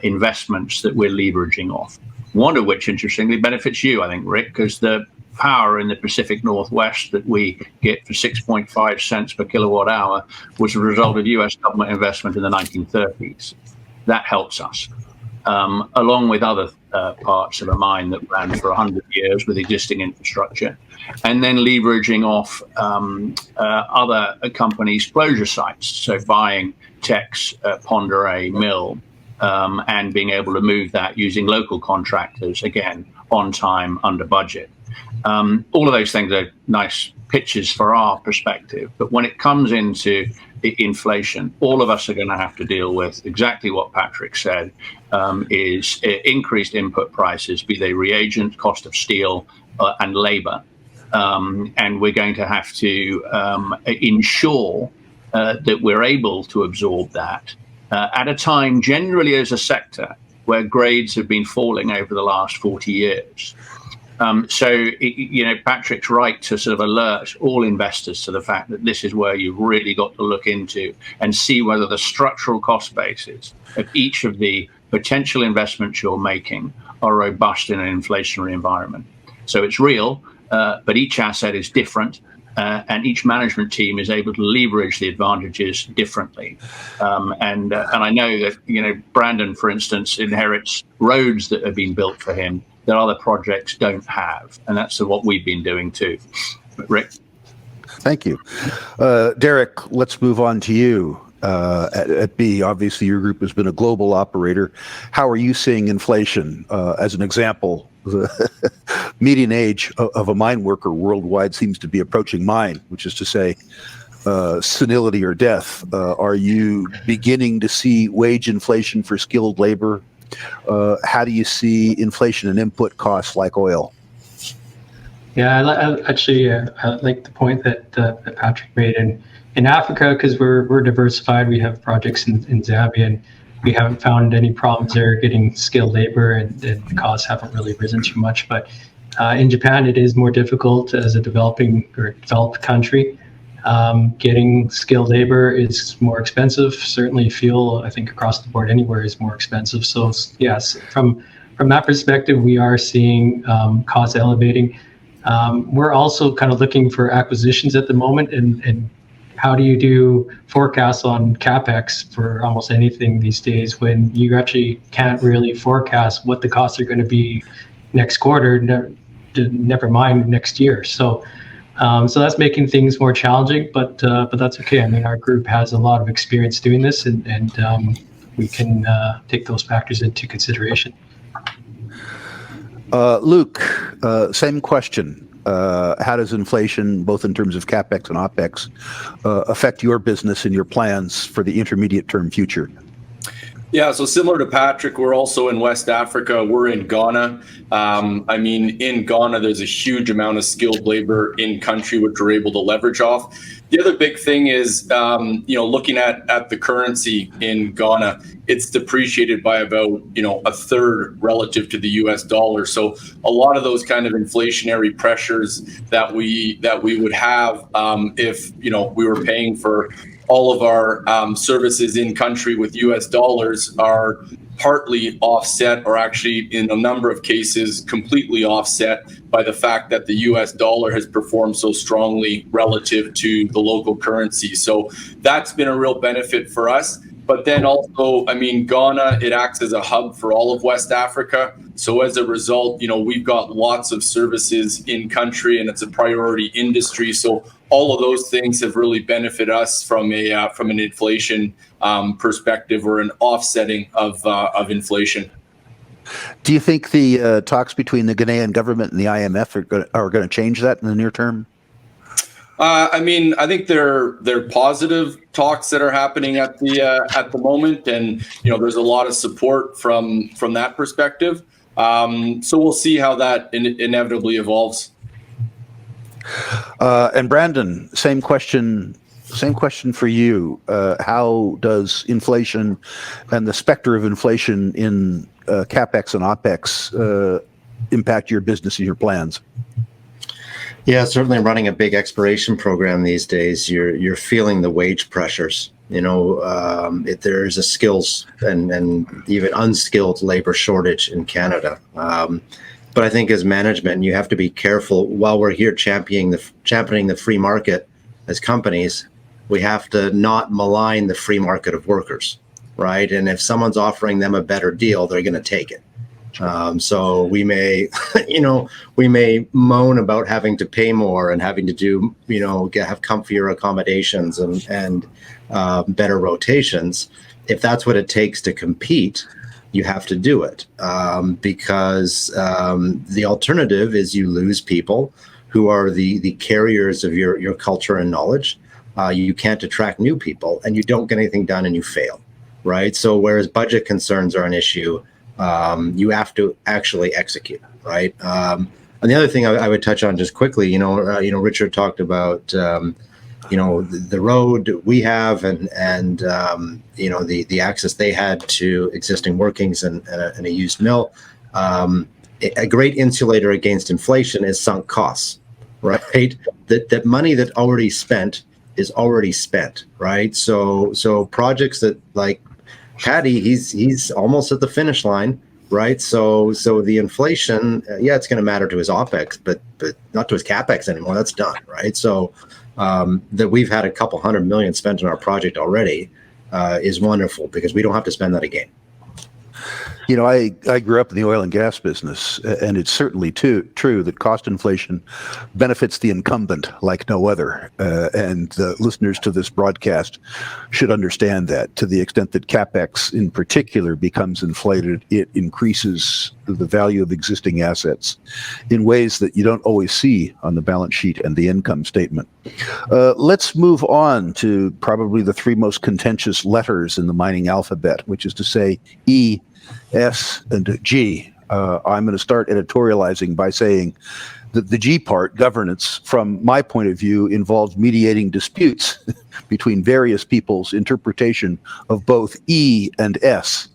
investments that we're leveraging off. One of which, interestingly, benefits you, I think, Rick, because the power in the Pacific Northwest that we get for 6.5 cents per kilowatt hour was a result of US government investment in the 1930s. That helps us, along with other parts of a mine that ran for 100 years with existing infrastructure, and then leveraging off other companies' closure sites. So buying Teck's Pend Oreille mill and being able to move that using local contractors, again, on time, under budget. All of those things are nice pitches for our perspective. But when it comes into inflation, all of us are going to have to deal with exactly what Patrick said, is increased input prices, be they reagent, cost of steel, and labor. And we're going to have to ensure that we're able to absorb that at a time generally as a sector where grades have been falling over the last 40 years. Patrick's right to sort of alert all investors to the fact that this is where you've really got to look into and see whether the structural cost bases of each of the potential investments you're making are robust in an inflationary environment. So it's real, but each asset is different. And each management team is able to leverage the advantages differently. And I know that, Brandon, for instance, inherits roads that have been built for him that other projects don't have. And that's what we've been doing too. But Rick? Thank you. Derek, let's move on to you. At B, obviously your group has been a global operator. How are you seeing inflation? As an example, the median age of a mine worker worldwide seems to be approaching mine, which is to say senility or death. Are you beginning to see wage inflation for skilled labor? How do you see inflation in input costs like oil? Yeah, I like the point that Patrick made. In Africa, because we're diversified, we have projects in Zambia, and we haven't found any problems there getting skilled labor, and the costs haven't really risen too much. But in Japan, it is more difficult as a developed country. Getting skilled labor is more expensive. Certainly fuel, I think across the board anywhere, is more expensive. So yes, from that perspective, we are seeing costs elevating. We're also kind of looking for acquisitions at the moment, and how do you do forecasts on CapEx for almost anything these days when you actually can't really forecast what the costs are going to be next quarter, never mind next year. So that's making things more challenging, but that's okay. I mean, our group has a lot of experience doing this, and we can take those factors into consideration. Luke, same question. How does inflation, both in terms of CapEx and OpEx, affect your business and your plans for the intermediate term future? Yeah, so similar to Patrick, we're also in West Africa. We're in Ghana. In Ghana, there's a huge amount of skilled labor in country, which we're able to leverage off. The other big thing is, looking at the currency in Ghana, it's depreciated by about, a third relative to the US dollar. So a lot of those kind of inflationary pressures that we would have if, we were paying for all of our services in country with US dollars are partly offset, or actually in a number of cases completely offset, by the fact that the US dollar has performed so strongly relative to the local currency. So that's been a real benefit for us. But then also, Ghana, it acts as a hub for all of West Africa. So as a result, we've got lots of services in country, and it's a priority industry. So all of those things have really benefited us from an inflation perspective, or an offsetting of inflation. Do you think the talks between the Ghanaian government and the IMF are going to change that in the near term? I think they're positive talks that are happening at the moment, and there's a lot of support from that perspective. So we'll see how that inevitably evolves. And Brandon, same question for you. How does inflation and the specter of inflation in CapEx and OpEx impact your business and your plans? Yeah, certainly running a big exploration program these days, you're feeling the wage pressures. There's a skills and even unskilled labor shortage in Canada. But I think as management, you have to be careful. While we're here championing the free market as companies, we have to not malign the free market of workers, right? And if someone's offering them a better deal, they're going to take it. So we may, we may moan about having to pay more and having to do, have comfier accommodations and better rotations. If that's what it takes to compete, you have to do it, because the alternative is you lose people who are the carriers of your culture and knowledge. You can't attract new people, and you don't get anything done, and you fail, right? So whereas budget concerns are an issue, you have to actually execute, right? And the other thing I would touch on just quickly, Richard talked about the road we have and the access they had to existing workings and a used mill. A great insulator against inflation is sunk costs, right? That money that already spent is already spent, right? So projects that, like Paddy, he's almost at the finish line, right? So the inflation, it's going to matter to his OPEX, but not to his CAPEX anymore. That's done, right? So that we've had a couple $100 million spent on our project already is wonderful, because we don't have to spend that again. I grew up in the oil and gas business, and it's certainly true that cost inflation benefits the incumbent like no other. And listeners to this broadcast should understand that. To the extent that CapEx in particular becomes inflated, it increases the value of existing assets in ways that you don't always see on the balance sheet and the income statement. Let's move on to probably the three most contentious letters in the mining alphabet, which is to say E, S, and G. I'm going to start editorializing by saying that the G part, governance, from my point of view, involves mediating disputes between various people's interpretation of both E and S.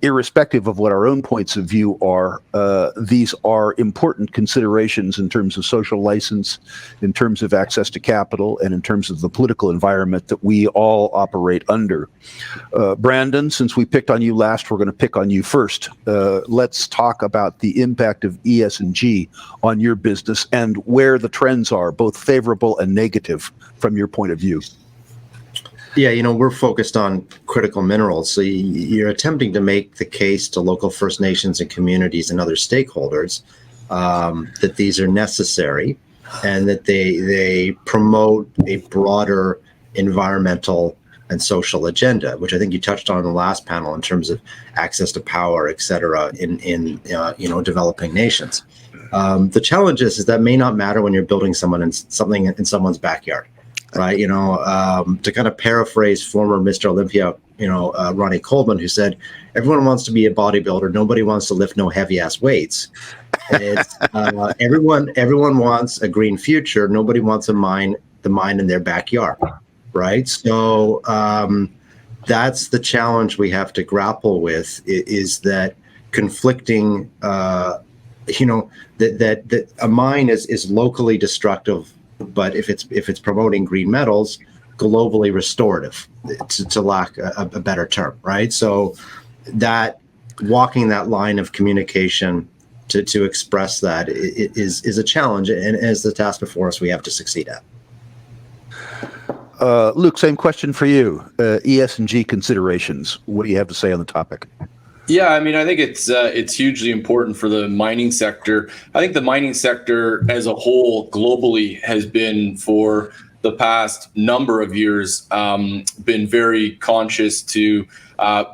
Irrespective of what our own points of view are, these are important considerations in terms of social license, in terms of access to capital, and in terms of the political environment that we all operate under. Brandon, since we picked on you last, we're going to pick on you first. Let's talk about the impact of ES and G on your business and where the trends are, both favorable and negative, from your point of view. Yeah, we're focused on critical minerals. So you're attempting to make the case to local First Nations and communities and other stakeholders that these are necessary and that they promote a broader environmental and social agenda, which I think you touched on in the last panel in terms of access to power, et cetera, in developing nations. The challenge is that may not matter when you're building something in someone's backyard. Right, to kind of paraphrase former Mr. Olympia, Ronnie Coleman, who said, "Everyone wants to be a bodybuilder. Nobody wants to lift no heavy ass weights." It's everyone wants a green future. Nobody wants the mine in their backyard, right? So that's the challenge we have to grapple with. Is that conflicting? That a mine is locally destructive. But if it's promoting green metals, globally restorative, to lack a better term, right? So that walking that line of communication to express that is a challenge, and as the task before us, we have to succeed at. Luke, same question for you. ES and G considerations. What do you have to say on the topic? Yeah, I mean, I think it's hugely important for the mining sector. I think the mining sector as a whole globally has been, for the past number of years, been very conscious to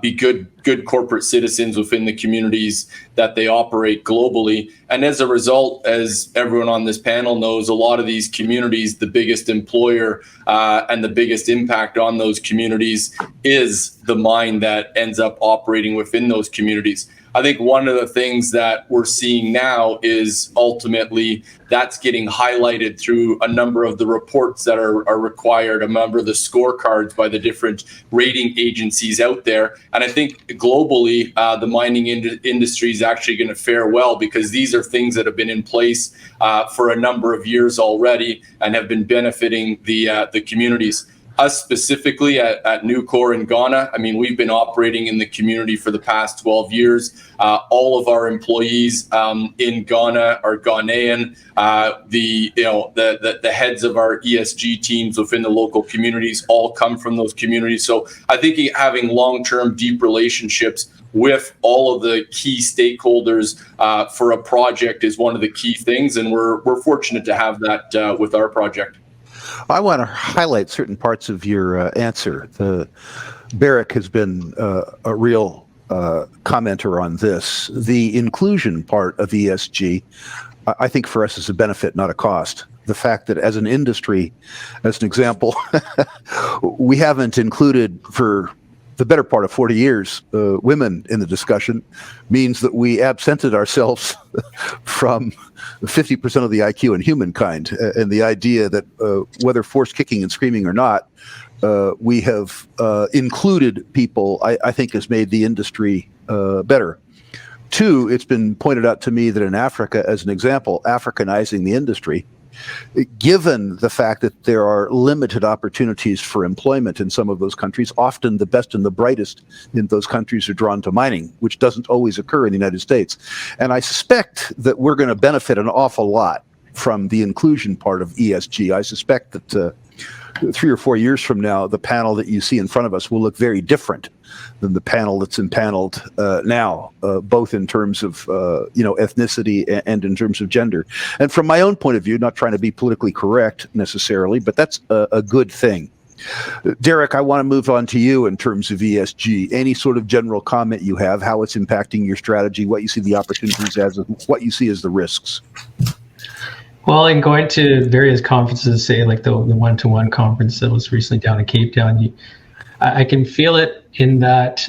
be good corporate citizens within the communities that they operate globally. And as a result, as everyone on this panel knows, a lot of these communities, the biggest employer and the biggest impact on those communities is the mine that ends up operating within those communities. I think one of the things that we're seeing now is ultimately that's getting highlighted through a number of the reports that are required, a number of the scorecards by the different rating agencies out there. And I think globally, the mining industry is actually going to fare well, because these are things that have been in place for a number of years already and have been benefiting the communities. Us specifically at Nucor in Ghana, I mean, we've been operating in the community for the past 12 years. All of our employees in Ghana are Ghanaian. The heads of our ESG teams within the local communities all come from those communities. So I think having long-term, deep relationships with all of the key stakeholders for a project is one of the key things, and we're fortunate to have that with our project. I want to highlight certain parts of your answer. Barrick has been a real commenter on this. The inclusion part of ESG, I think for us is a benefit, not a cost. The fact that as an industry, as an example, we haven't included for the better part of 40 years, women in the discussion, means that we absented ourselves from 50% of the IQ in humankind. And the idea that whether forced kicking and screaming or not, we have included people, I think has made the industry better. Two, it's been pointed out to me that in Africa, as an example, Africanizing the industry, given the fact that there are limited opportunities for employment in some of those countries, often the best and the brightest in those countries are drawn to mining, which doesn't always occur in the United States. And I suspect that we're going to benefit an awful lot from the inclusion part of ESG. I suspect that 3 or 4 years from now, the panel that you see in front of us will look very different than the panel that's impaneled now, both in terms of ethnicity and in terms of gender. And from my own point of view, not trying to be politically correct necessarily, but that's a good thing. Derek, I want to move on to you in terms of ESG. Any sort of general comment you have, how it's impacting your strategy, what you see the opportunities as, what you see as the risks? Well, in going to various conferences, say like the one-to-one conference that was recently down in Cape Town, I can feel it in that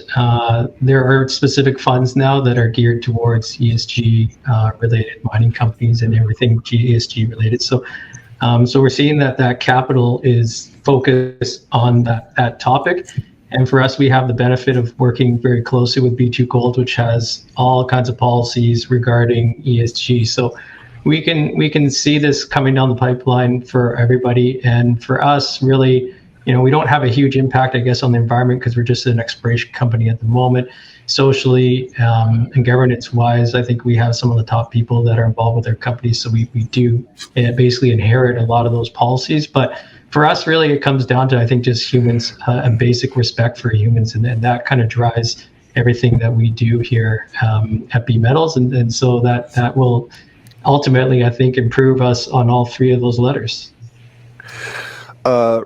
there are specific funds now that are geared towards ESG related mining companies and everything ESG related. So we're seeing that capital is focused on that topic. And for us, we have the benefit of working very closely with B2 Gold, which has all kinds of policies regarding ESG. So we can see this coming down the pipeline for everybody. And for us, really, we don't have a huge impact, I guess, on the environment because we're just an exploration company at the moment. Socially and governance-wise, I think we have some of the top people that are involved with their companies. So we do basically inherit a lot of those policies. But for us, really, it comes down to, I think, just humans, a basic respect for humans. And that kind of drives everything that we do here at B Metals. And so that will ultimately, I think, improve us on all three of those letters.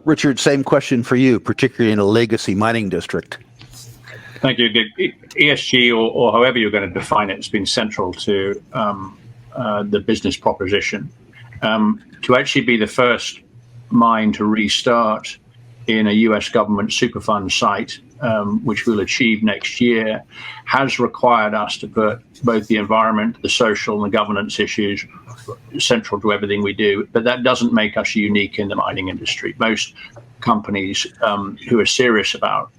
Richard, same question for you, particularly in a legacy mining district. Thank you. ESG, or however you're going to define it, has been central to the business proposition. To actually be the first mine to restart in a US government Superfund site, which we'll achieve next year, has required us to put both the environment, the social, and the governance issues central to everything we do. But that doesn't make us unique in the mining industry. Most companies who are serious about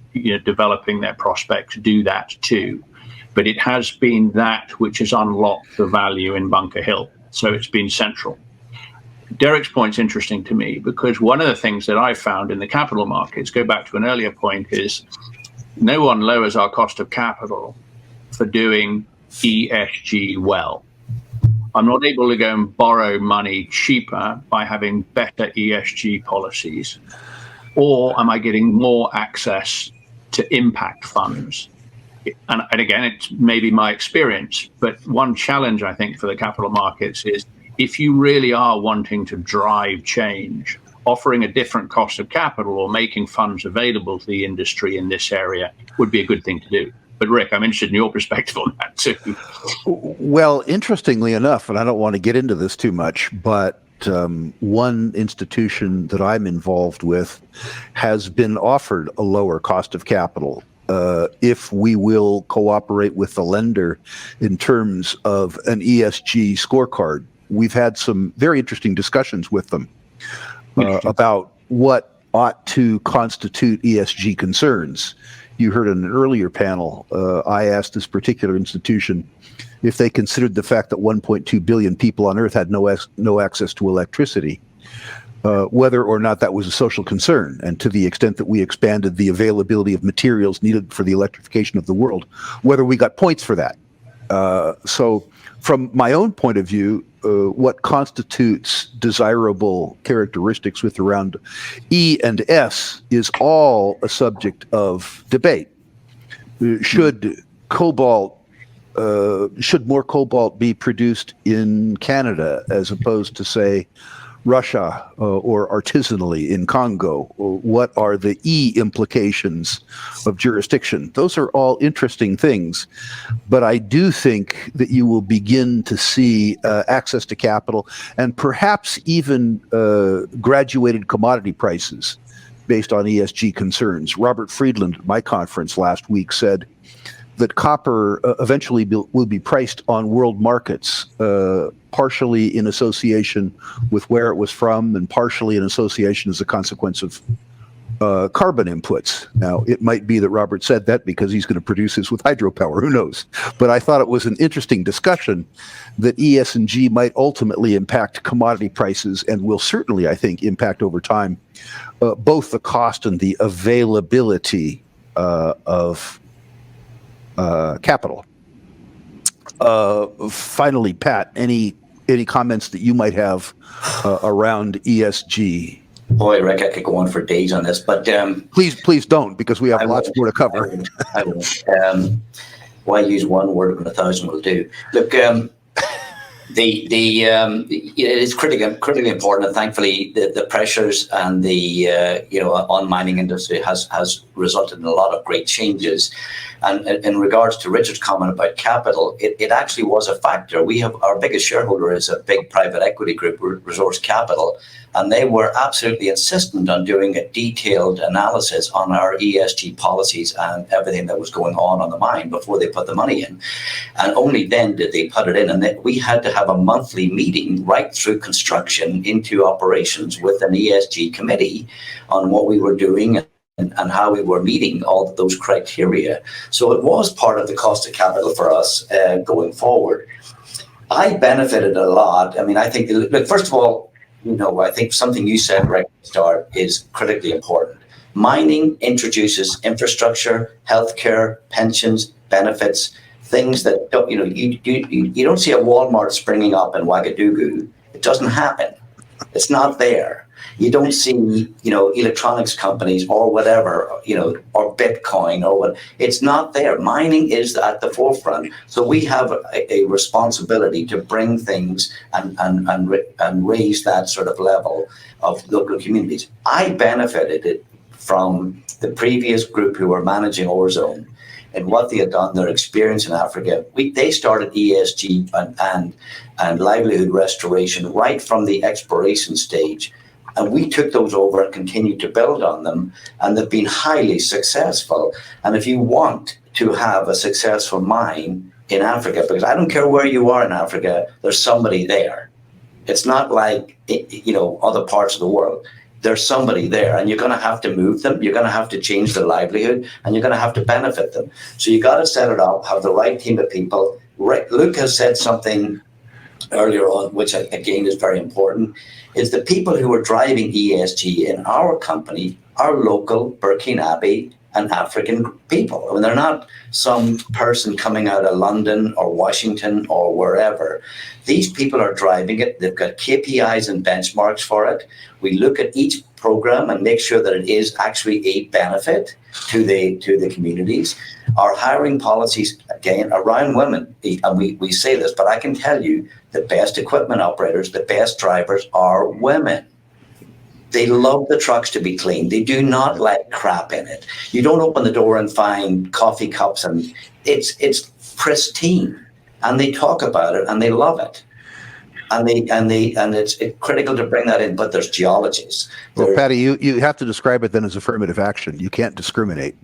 developing their prospects do that too. But it has been that which has unlocked the value in Bunker Hill. So it's been central. Derek's point's interesting to me because one of the things that I found in the capital markets, go back to an earlier point, is no one lowers our cost of capital for doing ESG well. I'm not able to go and borrow money cheaper by having better ESG policies, or am I getting more access to impact funds? And again, it's maybe my experience, but one challenge I think for the capital markets is if you really are wanting to drive change, offering a different cost of capital or making funds available to the industry in this area would be a good thing to do. But Rick, I'm interested in your perspective on that too. Well, interestingly enough, and I don't want to get into this too much, but one institution that I'm involved with has been offered a lower cost of capital if we will cooperate with the lender in terms of an ESG scorecard. We've had some very interesting discussions with them about what ought to constitute ESG concerns. You heard in an earlier panel, I asked this particular institution if they considered the fact that 1.2 billion people on Earth had no access to electricity, whether or not that was a social concern, and to the extent that we expanded the availability of materials needed for the electrification of the world, whether we got points for that. So from my own point of view, what constitutes desirable characteristics with around E and S is all a subject of debate. Should more cobalt be produced in Canada as opposed to, say, Russia or artisanally in Congo? What are the E implications of jurisdiction? Those are all interesting things, but I do think that you will begin to see access to capital and perhaps even graduated commodity prices based on ESG concerns. Robert Friedland at my conference last week said that copper eventually will be priced on world markets, partially in association with where it was from and partially in association as a consequence of carbon inputs. Now, it might be that Robert said that because he's going to produce this with hydropower. Who knows? But I thought it was an interesting discussion that ES&G might ultimately impact commodity prices and will certainly, I think, impact over time both the cost and the availability of capital. Finally, Pat, any comments that you might have around ESG? Boy, Rick, I could go on for days on this, but please don't, because we have lots more to cover. I won't. Why use one word when 1,000 will do? Look, it's critically important, and thankfully the pressures and the on mining industry has resulted in a lot of great changes. And in regards to Richard's comment about capital, it actually was a factor. We have our biggest shareholder is a big private equity group, Resource Capital, and they were absolutely insistent on doing a detailed analysis on our ESG policies and everything that was going on the mine before they put the money in. And only then did they put it in. And then we had to have a monthly meeting right through construction into operations with an ESG committee on what we were doing and how we were meeting all of those criteria. So it was part of the cost of capital for us going forward. I benefited a lot. I mean, I think, look, first of all, I think something you said right at the start is critically important. Mining introduces infrastructure, healthcare, pensions, benefits, things that you don't see a Walmart springing up in Ouagadougou. It doesn't happen. It's not there. You don't see, electronics companies or whatever, or Bitcoin or what. It's not there. Mining is at the forefront. So we have a responsibility to bring things and raise that sort of level of local communities. I benefited from the previous group who were managing Orezone and what they had done, their experience in Africa. They started ESG and livelihood restoration right from the exploration stage. And we took those over and continued to build on them, and they've been highly successful. And if you want to have a successful mine in Africa, because I don't care where you are in Africa, there's somebody there. It's not like, other parts of the world. There's somebody there, and you're going to have to move them. You're going to have to change their livelihood, and you're going to have to benefit them. So you got to set it up, have the right team of people. Luke has said something earlier on, which again is very important, is the people who are driving ESG in our company are local Burkinabe and African people. I mean, they're not some person coming out of London or Washington or wherever. These people are driving it. They've got KPIs and benchmarks for it. We look at each program and make sure that it is actually a benefit to the communities. Our hiring policies, again, around women, and we say this, but I can tell you the best equipment operators, the best drivers are women. They love the trucks to be clean. They do not like crap in it. You don't open the door and find coffee cups, and it's pristine. And they talk about it and they love it. And it's critical to bring that in. But there's geologists. Well, Patty, you have to describe it then as affirmative action. You can't discriminate.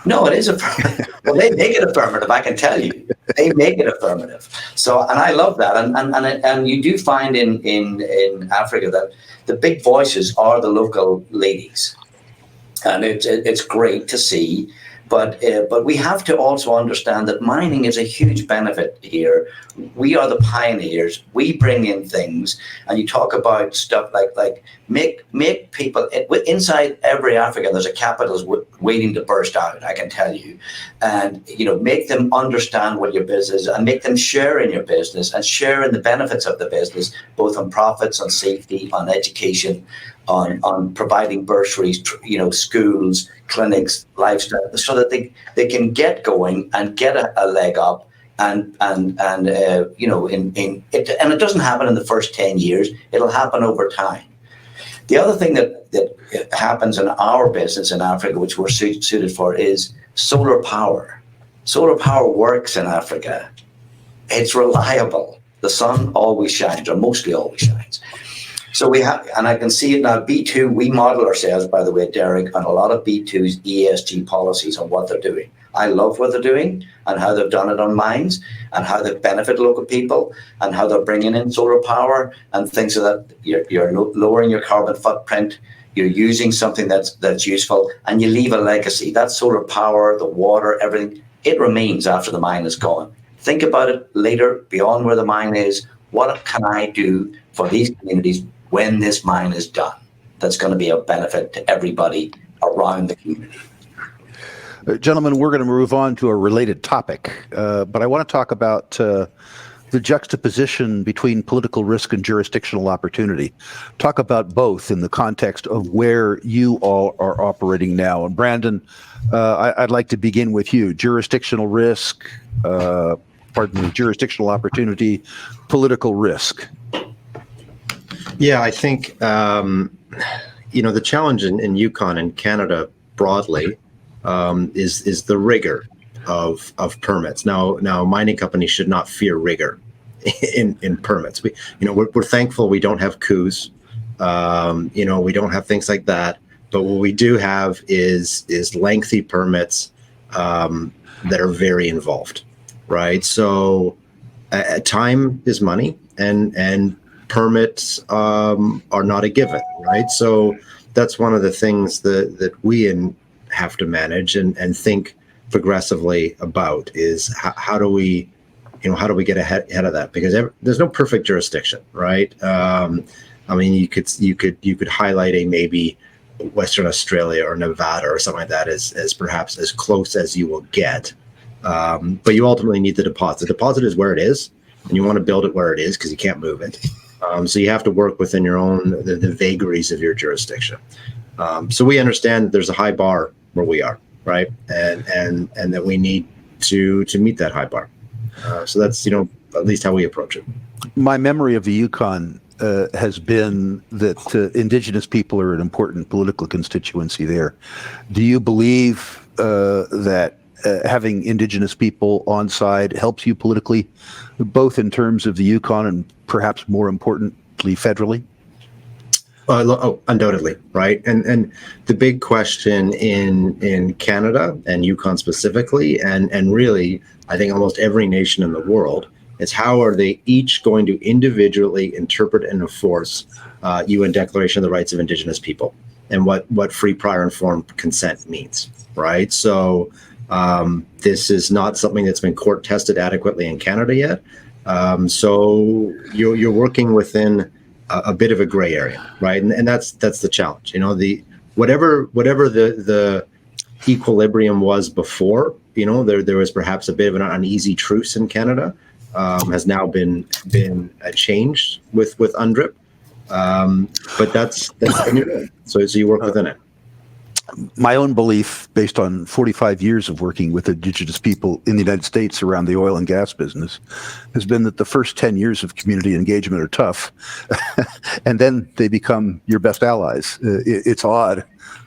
No, it is affirmative. Well, they make it affirmative, I can tell you. They make it affirmative. So, and I love that. And you do find in Africa that the big voices are the local ladies. And it's great to see. But we have to also understand that mining is a huge benefit here. We are the pioneers. We bring in things, and you talk about stuff like make people inside every African. There's a capital waiting to burst out. I can tell you, and make them understand what your business is, and make them share in your business and share in the benefits of the business, both on profits, on safety, on education, on providing bursaries, schools, clinics, lifestyle, so that they can get going and get a leg up, and it doesn't happen in the first 10 years. It'll happen over time. The other thing that happens in our business in Africa, which we're suited for, is solar power. Solar power works in Africa. It's reliable. The sun always shines, or mostly always shines. So we have, and I can see it now, B2, we model ourselves, by the way, Derek, on a lot of B2's ESG policies on what they're doing. I love what they're doing and how they've done it on mines and how they benefit local people and how they're bringing in solar power and things so that you're lowering your carbon footprint, you're using something that's useful, and you leave a legacy. That solar power, the water, everything, it remains after the mine is gone. Think about it later, beyond where the mine is. What can I do for these communities when this mine is done? That's going to be a benefit to everybody around the community. Gentlemen, we're going to move on to a related topic, but I want to talk about the juxtaposition between political risk and jurisdictional opportunity. Talk about both in the context of where you all are operating now. And Brandon, I'd like to begin with you. Jurisdictional risk, jurisdictional opportunity, political risk. Yeah, I think, the challenge in Yukon and Canada broadly is the rigor of permits. Now mining companies should not fear rigor in permits. We're thankful we don't have coups. We don't have things like that. But what we do have is lengthy permits that are very involved, right? So time is money, and permits are not a given, right? So that's one of the things that we have to manage and think progressively about is how do we get ahead of that, because there's no perfect jurisdiction, right? You could highlight a maybe Western Australia or Nevada or something like that as perhaps as close as you will get, but you ultimately need the deposit. The deposit is where it is, and you want to build it where it is because you can't move it. So you have to work within your own the vagaries of your jurisdiction. So we understand that there's a high bar where we are, right, and that we need to meet that high bar. So that's at least how we approach it. My memory of the Yukon has been that Indigenous people are an important political constituency there. Do you believe that having Indigenous people on side helps you politically, both in terms of the Yukon and perhaps more importantly federally? Undoubtedly, right? And the big question in Canada and Yukon specifically, and really, I think almost every nation in the world, is how are they each going to individually interpret and enforce UN Declaration of the Rights of Indigenous People and what free, prior, informed consent means, right? So this is not something that's been court tested adequately in Canada yet. So you're working within a bit of a gray area, right? And that's the challenge. Whatever the equilibrium was before, there was perhaps a bit of an uneasy truce in Canada, has now been changed with UNDRIP. But that's so you work within it. My own belief, based on 45 years of working with Indigenous people in the United States around the oil and gas business, has been that the first 10 years of community engagement are tough, and then they become your best allies. It's odd,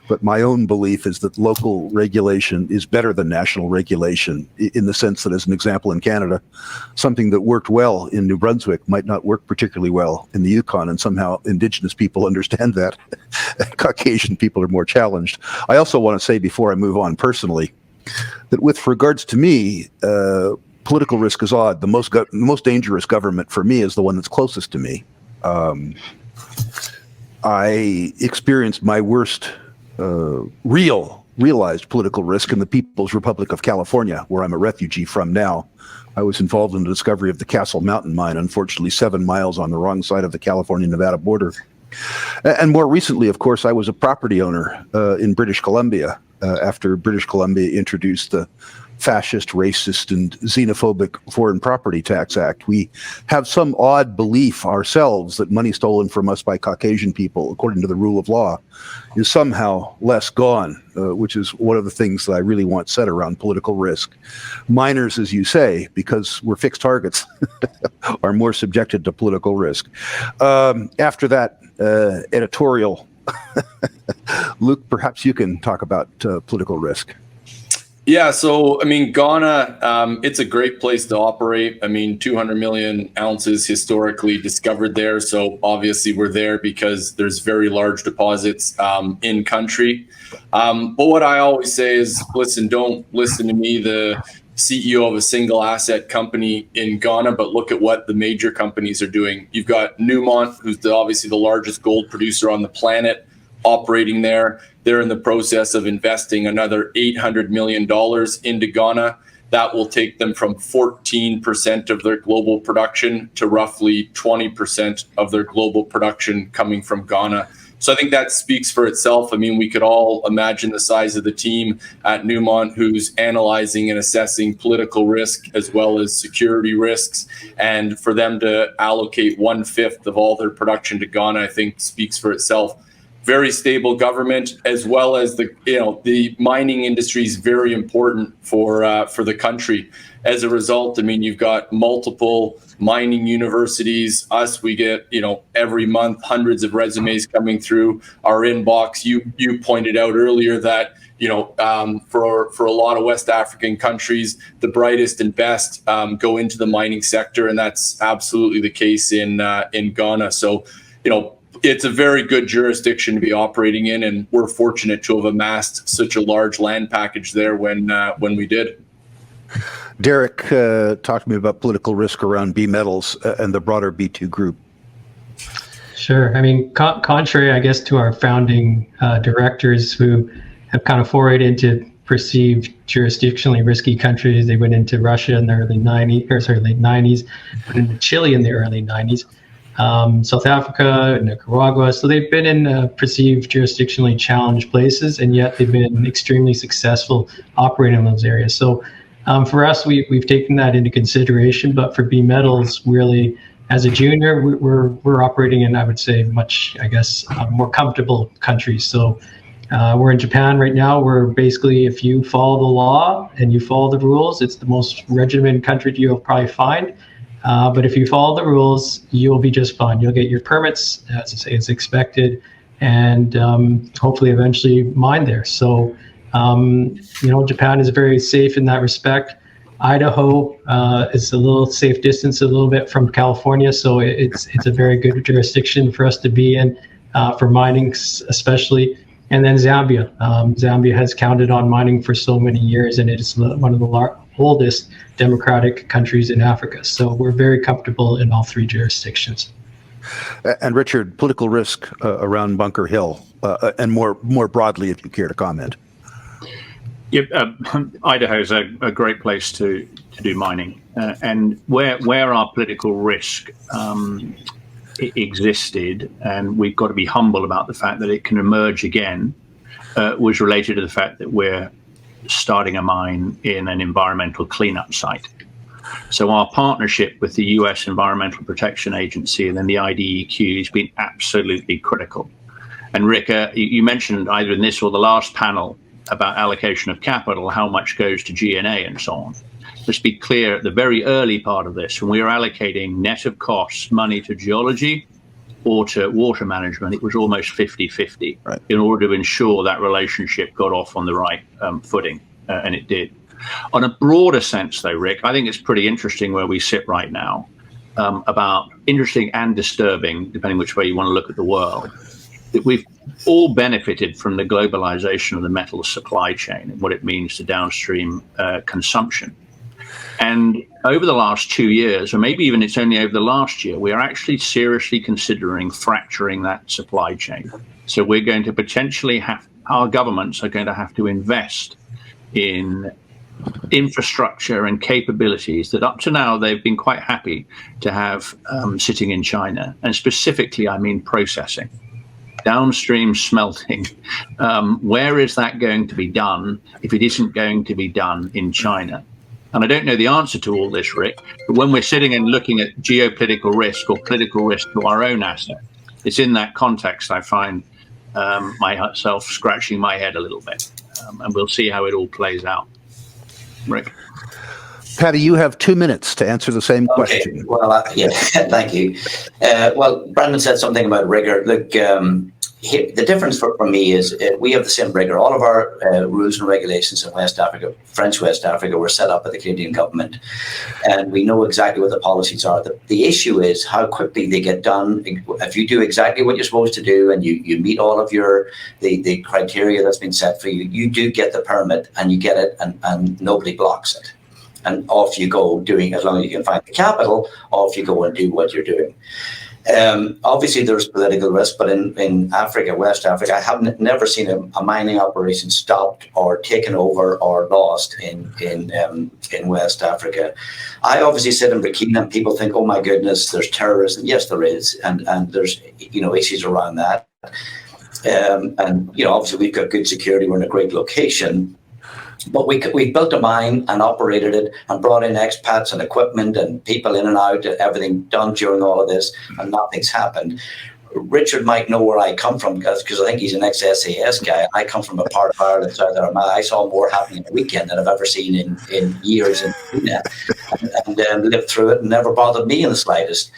but my own belief is that local regulation is better than national regulation, in the sense that, as an example, in Canada, something that worked well in New Brunswick might not work particularly well in the Yukon, and somehow Indigenous people understand that. Caucasian people are more challenged. I also want to say, before I move on personally, that with regards to me, political risk is odd. The most dangerous government for me is the one that's closest to me. I experienced my worst realized political risk in the People's Republic of California, where I'm a refugee from now. I was involved in the discovery of the Castle Mountain mine, unfortunately 7 miles on the wrong side of the California-Nevada border. And more recently, of course, I was a property owner in British Columbia after British Columbia introduced the fascist, racist, and xenophobic Foreign Property Tax Act. We have some odd belief ourselves that money stolen from us by Caucasian people, according to the rule of law, is somehow less gone, which is one of the things that I really want said around political risk. Miners, as you say, because we're fixed targets, are more subjected to political risk. After that editorial, Luke, perhaps you can talk about political risk. Yeah, so I mean, Ghana, it's a great place to operate. I mean, 200 million ounces historically discovered there. So obviously we're there because there's very large deposits in country. But what I always say is, listen, don't listen to me, the CEO of a single asset company in Ghana, but look at what the major companies are doing. You've got Newmont, who's obviously the largest gold producer on the planet, operating there. They're in the process of investing another $800 million into Ghana. That will take them from 14% of their global production to roughly 20% of their global production coming from Ghana. So I think that speaks for itself. I mean, we could all imagine the size of the team at Newmont who's analyzing and assessing political risk as well as security risks. And for them to allocate 1/5 of all their production to Ghana, I think speaks for itself. Very stable government, as well as the mining industry is very important for the country. As a result, I mean, you've got multiple mining universities. We get every month hundreds of resumes coming through our inbox. You pointed out earlier that for a lot of West African countries, the brightest and best go into the mining sector, and that's absolutely the case in Ghana. So it's a very good jurisdiction to be operating in, and we're fortunate to have amassed such a large land package there when we did. Derek, talk to me about political risk around B Metals and the broader B2 group. Sure. I mean, contrary, I guess, to our founding directors who have kind of forayed into perceived jurisdictionally risky countries. They went into Russia in the late 90s, went into Chile in the early 90s. South Africa, Nicaragua. So they've been in perceived jurisdictionally challenged places, and yet they've been extremely successful operating in those areas. So for us, we've taken that into consideration. But for B Metals, really, as a junior, we're operating in, I would say, much, I guess, more comfortable countries. So we're in Japan right now, where basically if you follow the law and you follow the rules, it's the most regimented country you'll probably find. But if you follow the rules, you'll be just fine. You'll get your permits, as I say, it's expected, and hopefully eventually mine there. So, Japan is very safe in that respect. Idaho is a little safe distance a little bit from California, so it's a very good jurisdiction for us to be in, for mining especially. And then Zambia. Zambia has counted on mining for so many years, and it is one of the oldest democratic countries in Africa. So we're very comfortable in all three jurisdictions. And Richard, political risk around Bunker Hill, and more broadly, if you care to comment. Yep, Idaho is a great place to do mining, and where our political risk existed, and we've got to be humble about the fact that it can emerge again, was related to the fact that we're starting a mine in an environmental cleanup site. So our partnership with the US Environmental Protection Agency and then the IDEQ has been absolutely critical. And Rick, you mentioned either in this or the last panel about allocation of capital, how much goes to G&A and so on. Let's be clear, at the very early part of this, when we were allocating net of costs money to geology or to water management, it was almost 50-50 in order to ensure that relationship got off on the right footing, and it did. On a broader sense, though, Rick, I think it's pretty interesting where we sit right now, about interesting and disturbing, depending which way you want to look at the world, that we've all benefited from the globalization of the metals supply chain and what it means to downstream consumption. And over the last 2 years, or maybe even it's only over the last year, we are actually seriously considering fracturing that supply chain. So we're going to potentially our governments are going to have to invest in infrastructure and capabilities that up to now they've been quite happy to have sitting in China. And specifically, I mean processing. Downstream smelting, where is that going to be done if it isn't going to be done in China? And I don't know the answer to all this, Rick, but when we're sitting and looking at geopolitical risk or political risk to our own asset, it's in that context I find myself scratching my head a little bit. And we'll see how it all plays out. Rick? Patty, you have 2 minutes to answer the same question. Well, yeah, thank you. Well, Brandon said something about rigor. Look, the difference for me is we have the same rigor. All of our rules and regulations in West Africa, French West Africa, were set up by the Canadian government, and we know exactly what the policies are. The issue is how quickly they get done. If you do exactly what you're supposed to do and you meet all of the criteria that's been set for you, you do get the permit and you get it, and nobody blocks it. And off you go doing, as long as you can find the capital, off you go and do what you're doing. Obviously, there's political risk, but in Africa, West Africa, I have never seen a mining operation stopped or taken over or lost in West Africa. I obviously sit in Burkina, and people think, "Oh my goodness, there's terrorism." Yes, there is, and there's issues around that. And obviously, we've got good security. We're in a great location. But we built a mine and operated it and brought in expats and equipment and people in and out, everything done during all of this, and nothing's happened. Richard might know where I come from because I think he's an ex-SAS guy. I come from a part of Ireland, South Armagh. I saw more happening in a weekend than I've ever seen in years in Burkina, and lived through it and never bothered me in the slightest,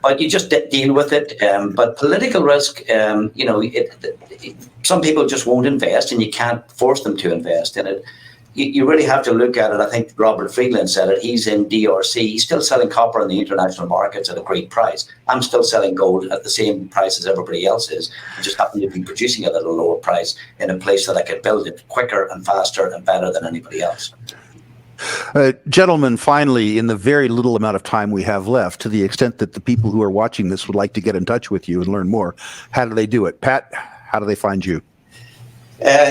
But you just deal with it. But political risk, some people just won't invest, and you can't force them to invest in it. You really have to look at it. I think Robert Friedland said it. He's in DRC. He's still selling copper in the international markets at a great price. I'm still selling gold at the same price as everybody else is. I just happen to be producing it at a lower price in a place that I could build it quicker and faster and better than anybody else. Gentlemen, finally, in the very little amount of time we have left, to the extent that the people who are watching this would like to get in touch with you and learn more, how do they do it? Pat, how do they find you?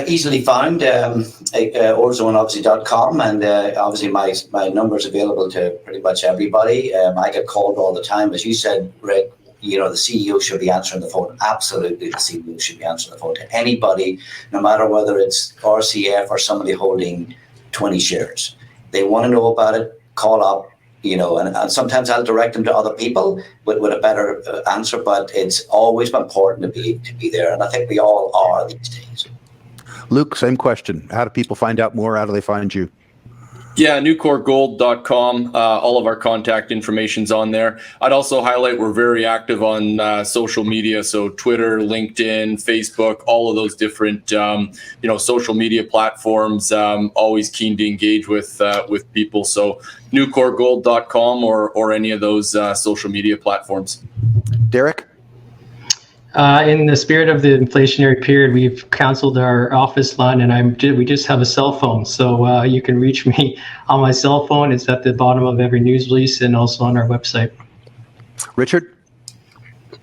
Easily found, orzoneobviously.com, and obviously my number's available to pretty much everybody. I get called all the time. As you said, Rick, the CEO should be answering the phone. Absolutely, the CEO should be answering the phone to anybody, no matter whether it's RCF or somebody holding 20 shares. They want to know about it, call up, and sometimes I'll direct them to other people with a better answer, but it's always important to be there, and I think we all are these days. Luke, same question. How do people find out more? How do they find you? Yeah, newcoregold.com. All of our contact information's on there. I'd also highlight we're very active on social media, so Twitter, LinkedIn, Facebook, all of those different social media platforms. Always keen to engage with people. So newcoregold.com or any of those social media platforms. Derek? In the spirit of the inflationary period, we've canceled our office line, and we just have a cell phone. So you can reach me on my cell phone. It's at the bottom of every news release and also on our website. Richard?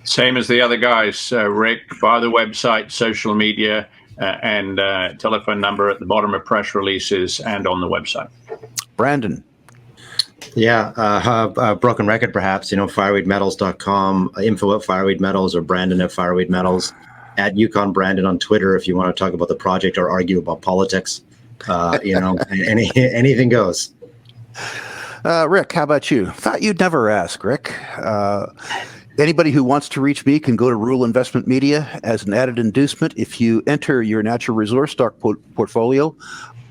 Same as the other guys, Rick, via the website, social media, and telephone number at the bottom of press releases and on the website. Brandon? Yeah, broken record perhaps, fireweedmetals.com, info at Fireweed Metals, or Brandon at Fireweed Metals, at Yukon Brandon on Twitter if you want to talk about the project or argue about politics. Anything goes. Rick, how about you? Thought you'd never ask, Rick. Anybody who wants to reach me can go to Rule Investment Media as an added inducement. If you enter your natural resource stock portfolio,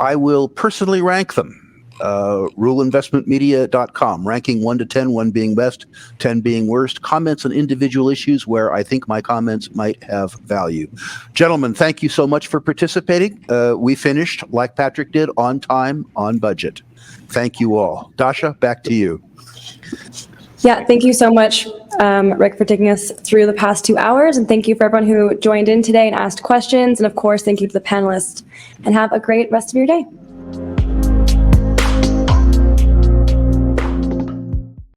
I will personally rank them. ruleinvestmentmedia.com, ranking 1 to 10, 1 being best, 10 being worst. Comments on individual issues where I think my comments might have value. Gentlemen, thank you so much for participating. We finished, like Patrick did, on time, on budget. Thank you all. Dasha, back to you. Yeah, thank you so much, Rick, for taking us through the past 2 hours. And thank you for everyone who joined in today and asked questions. And of course, thank you to the panelists. And have a great rest of your day.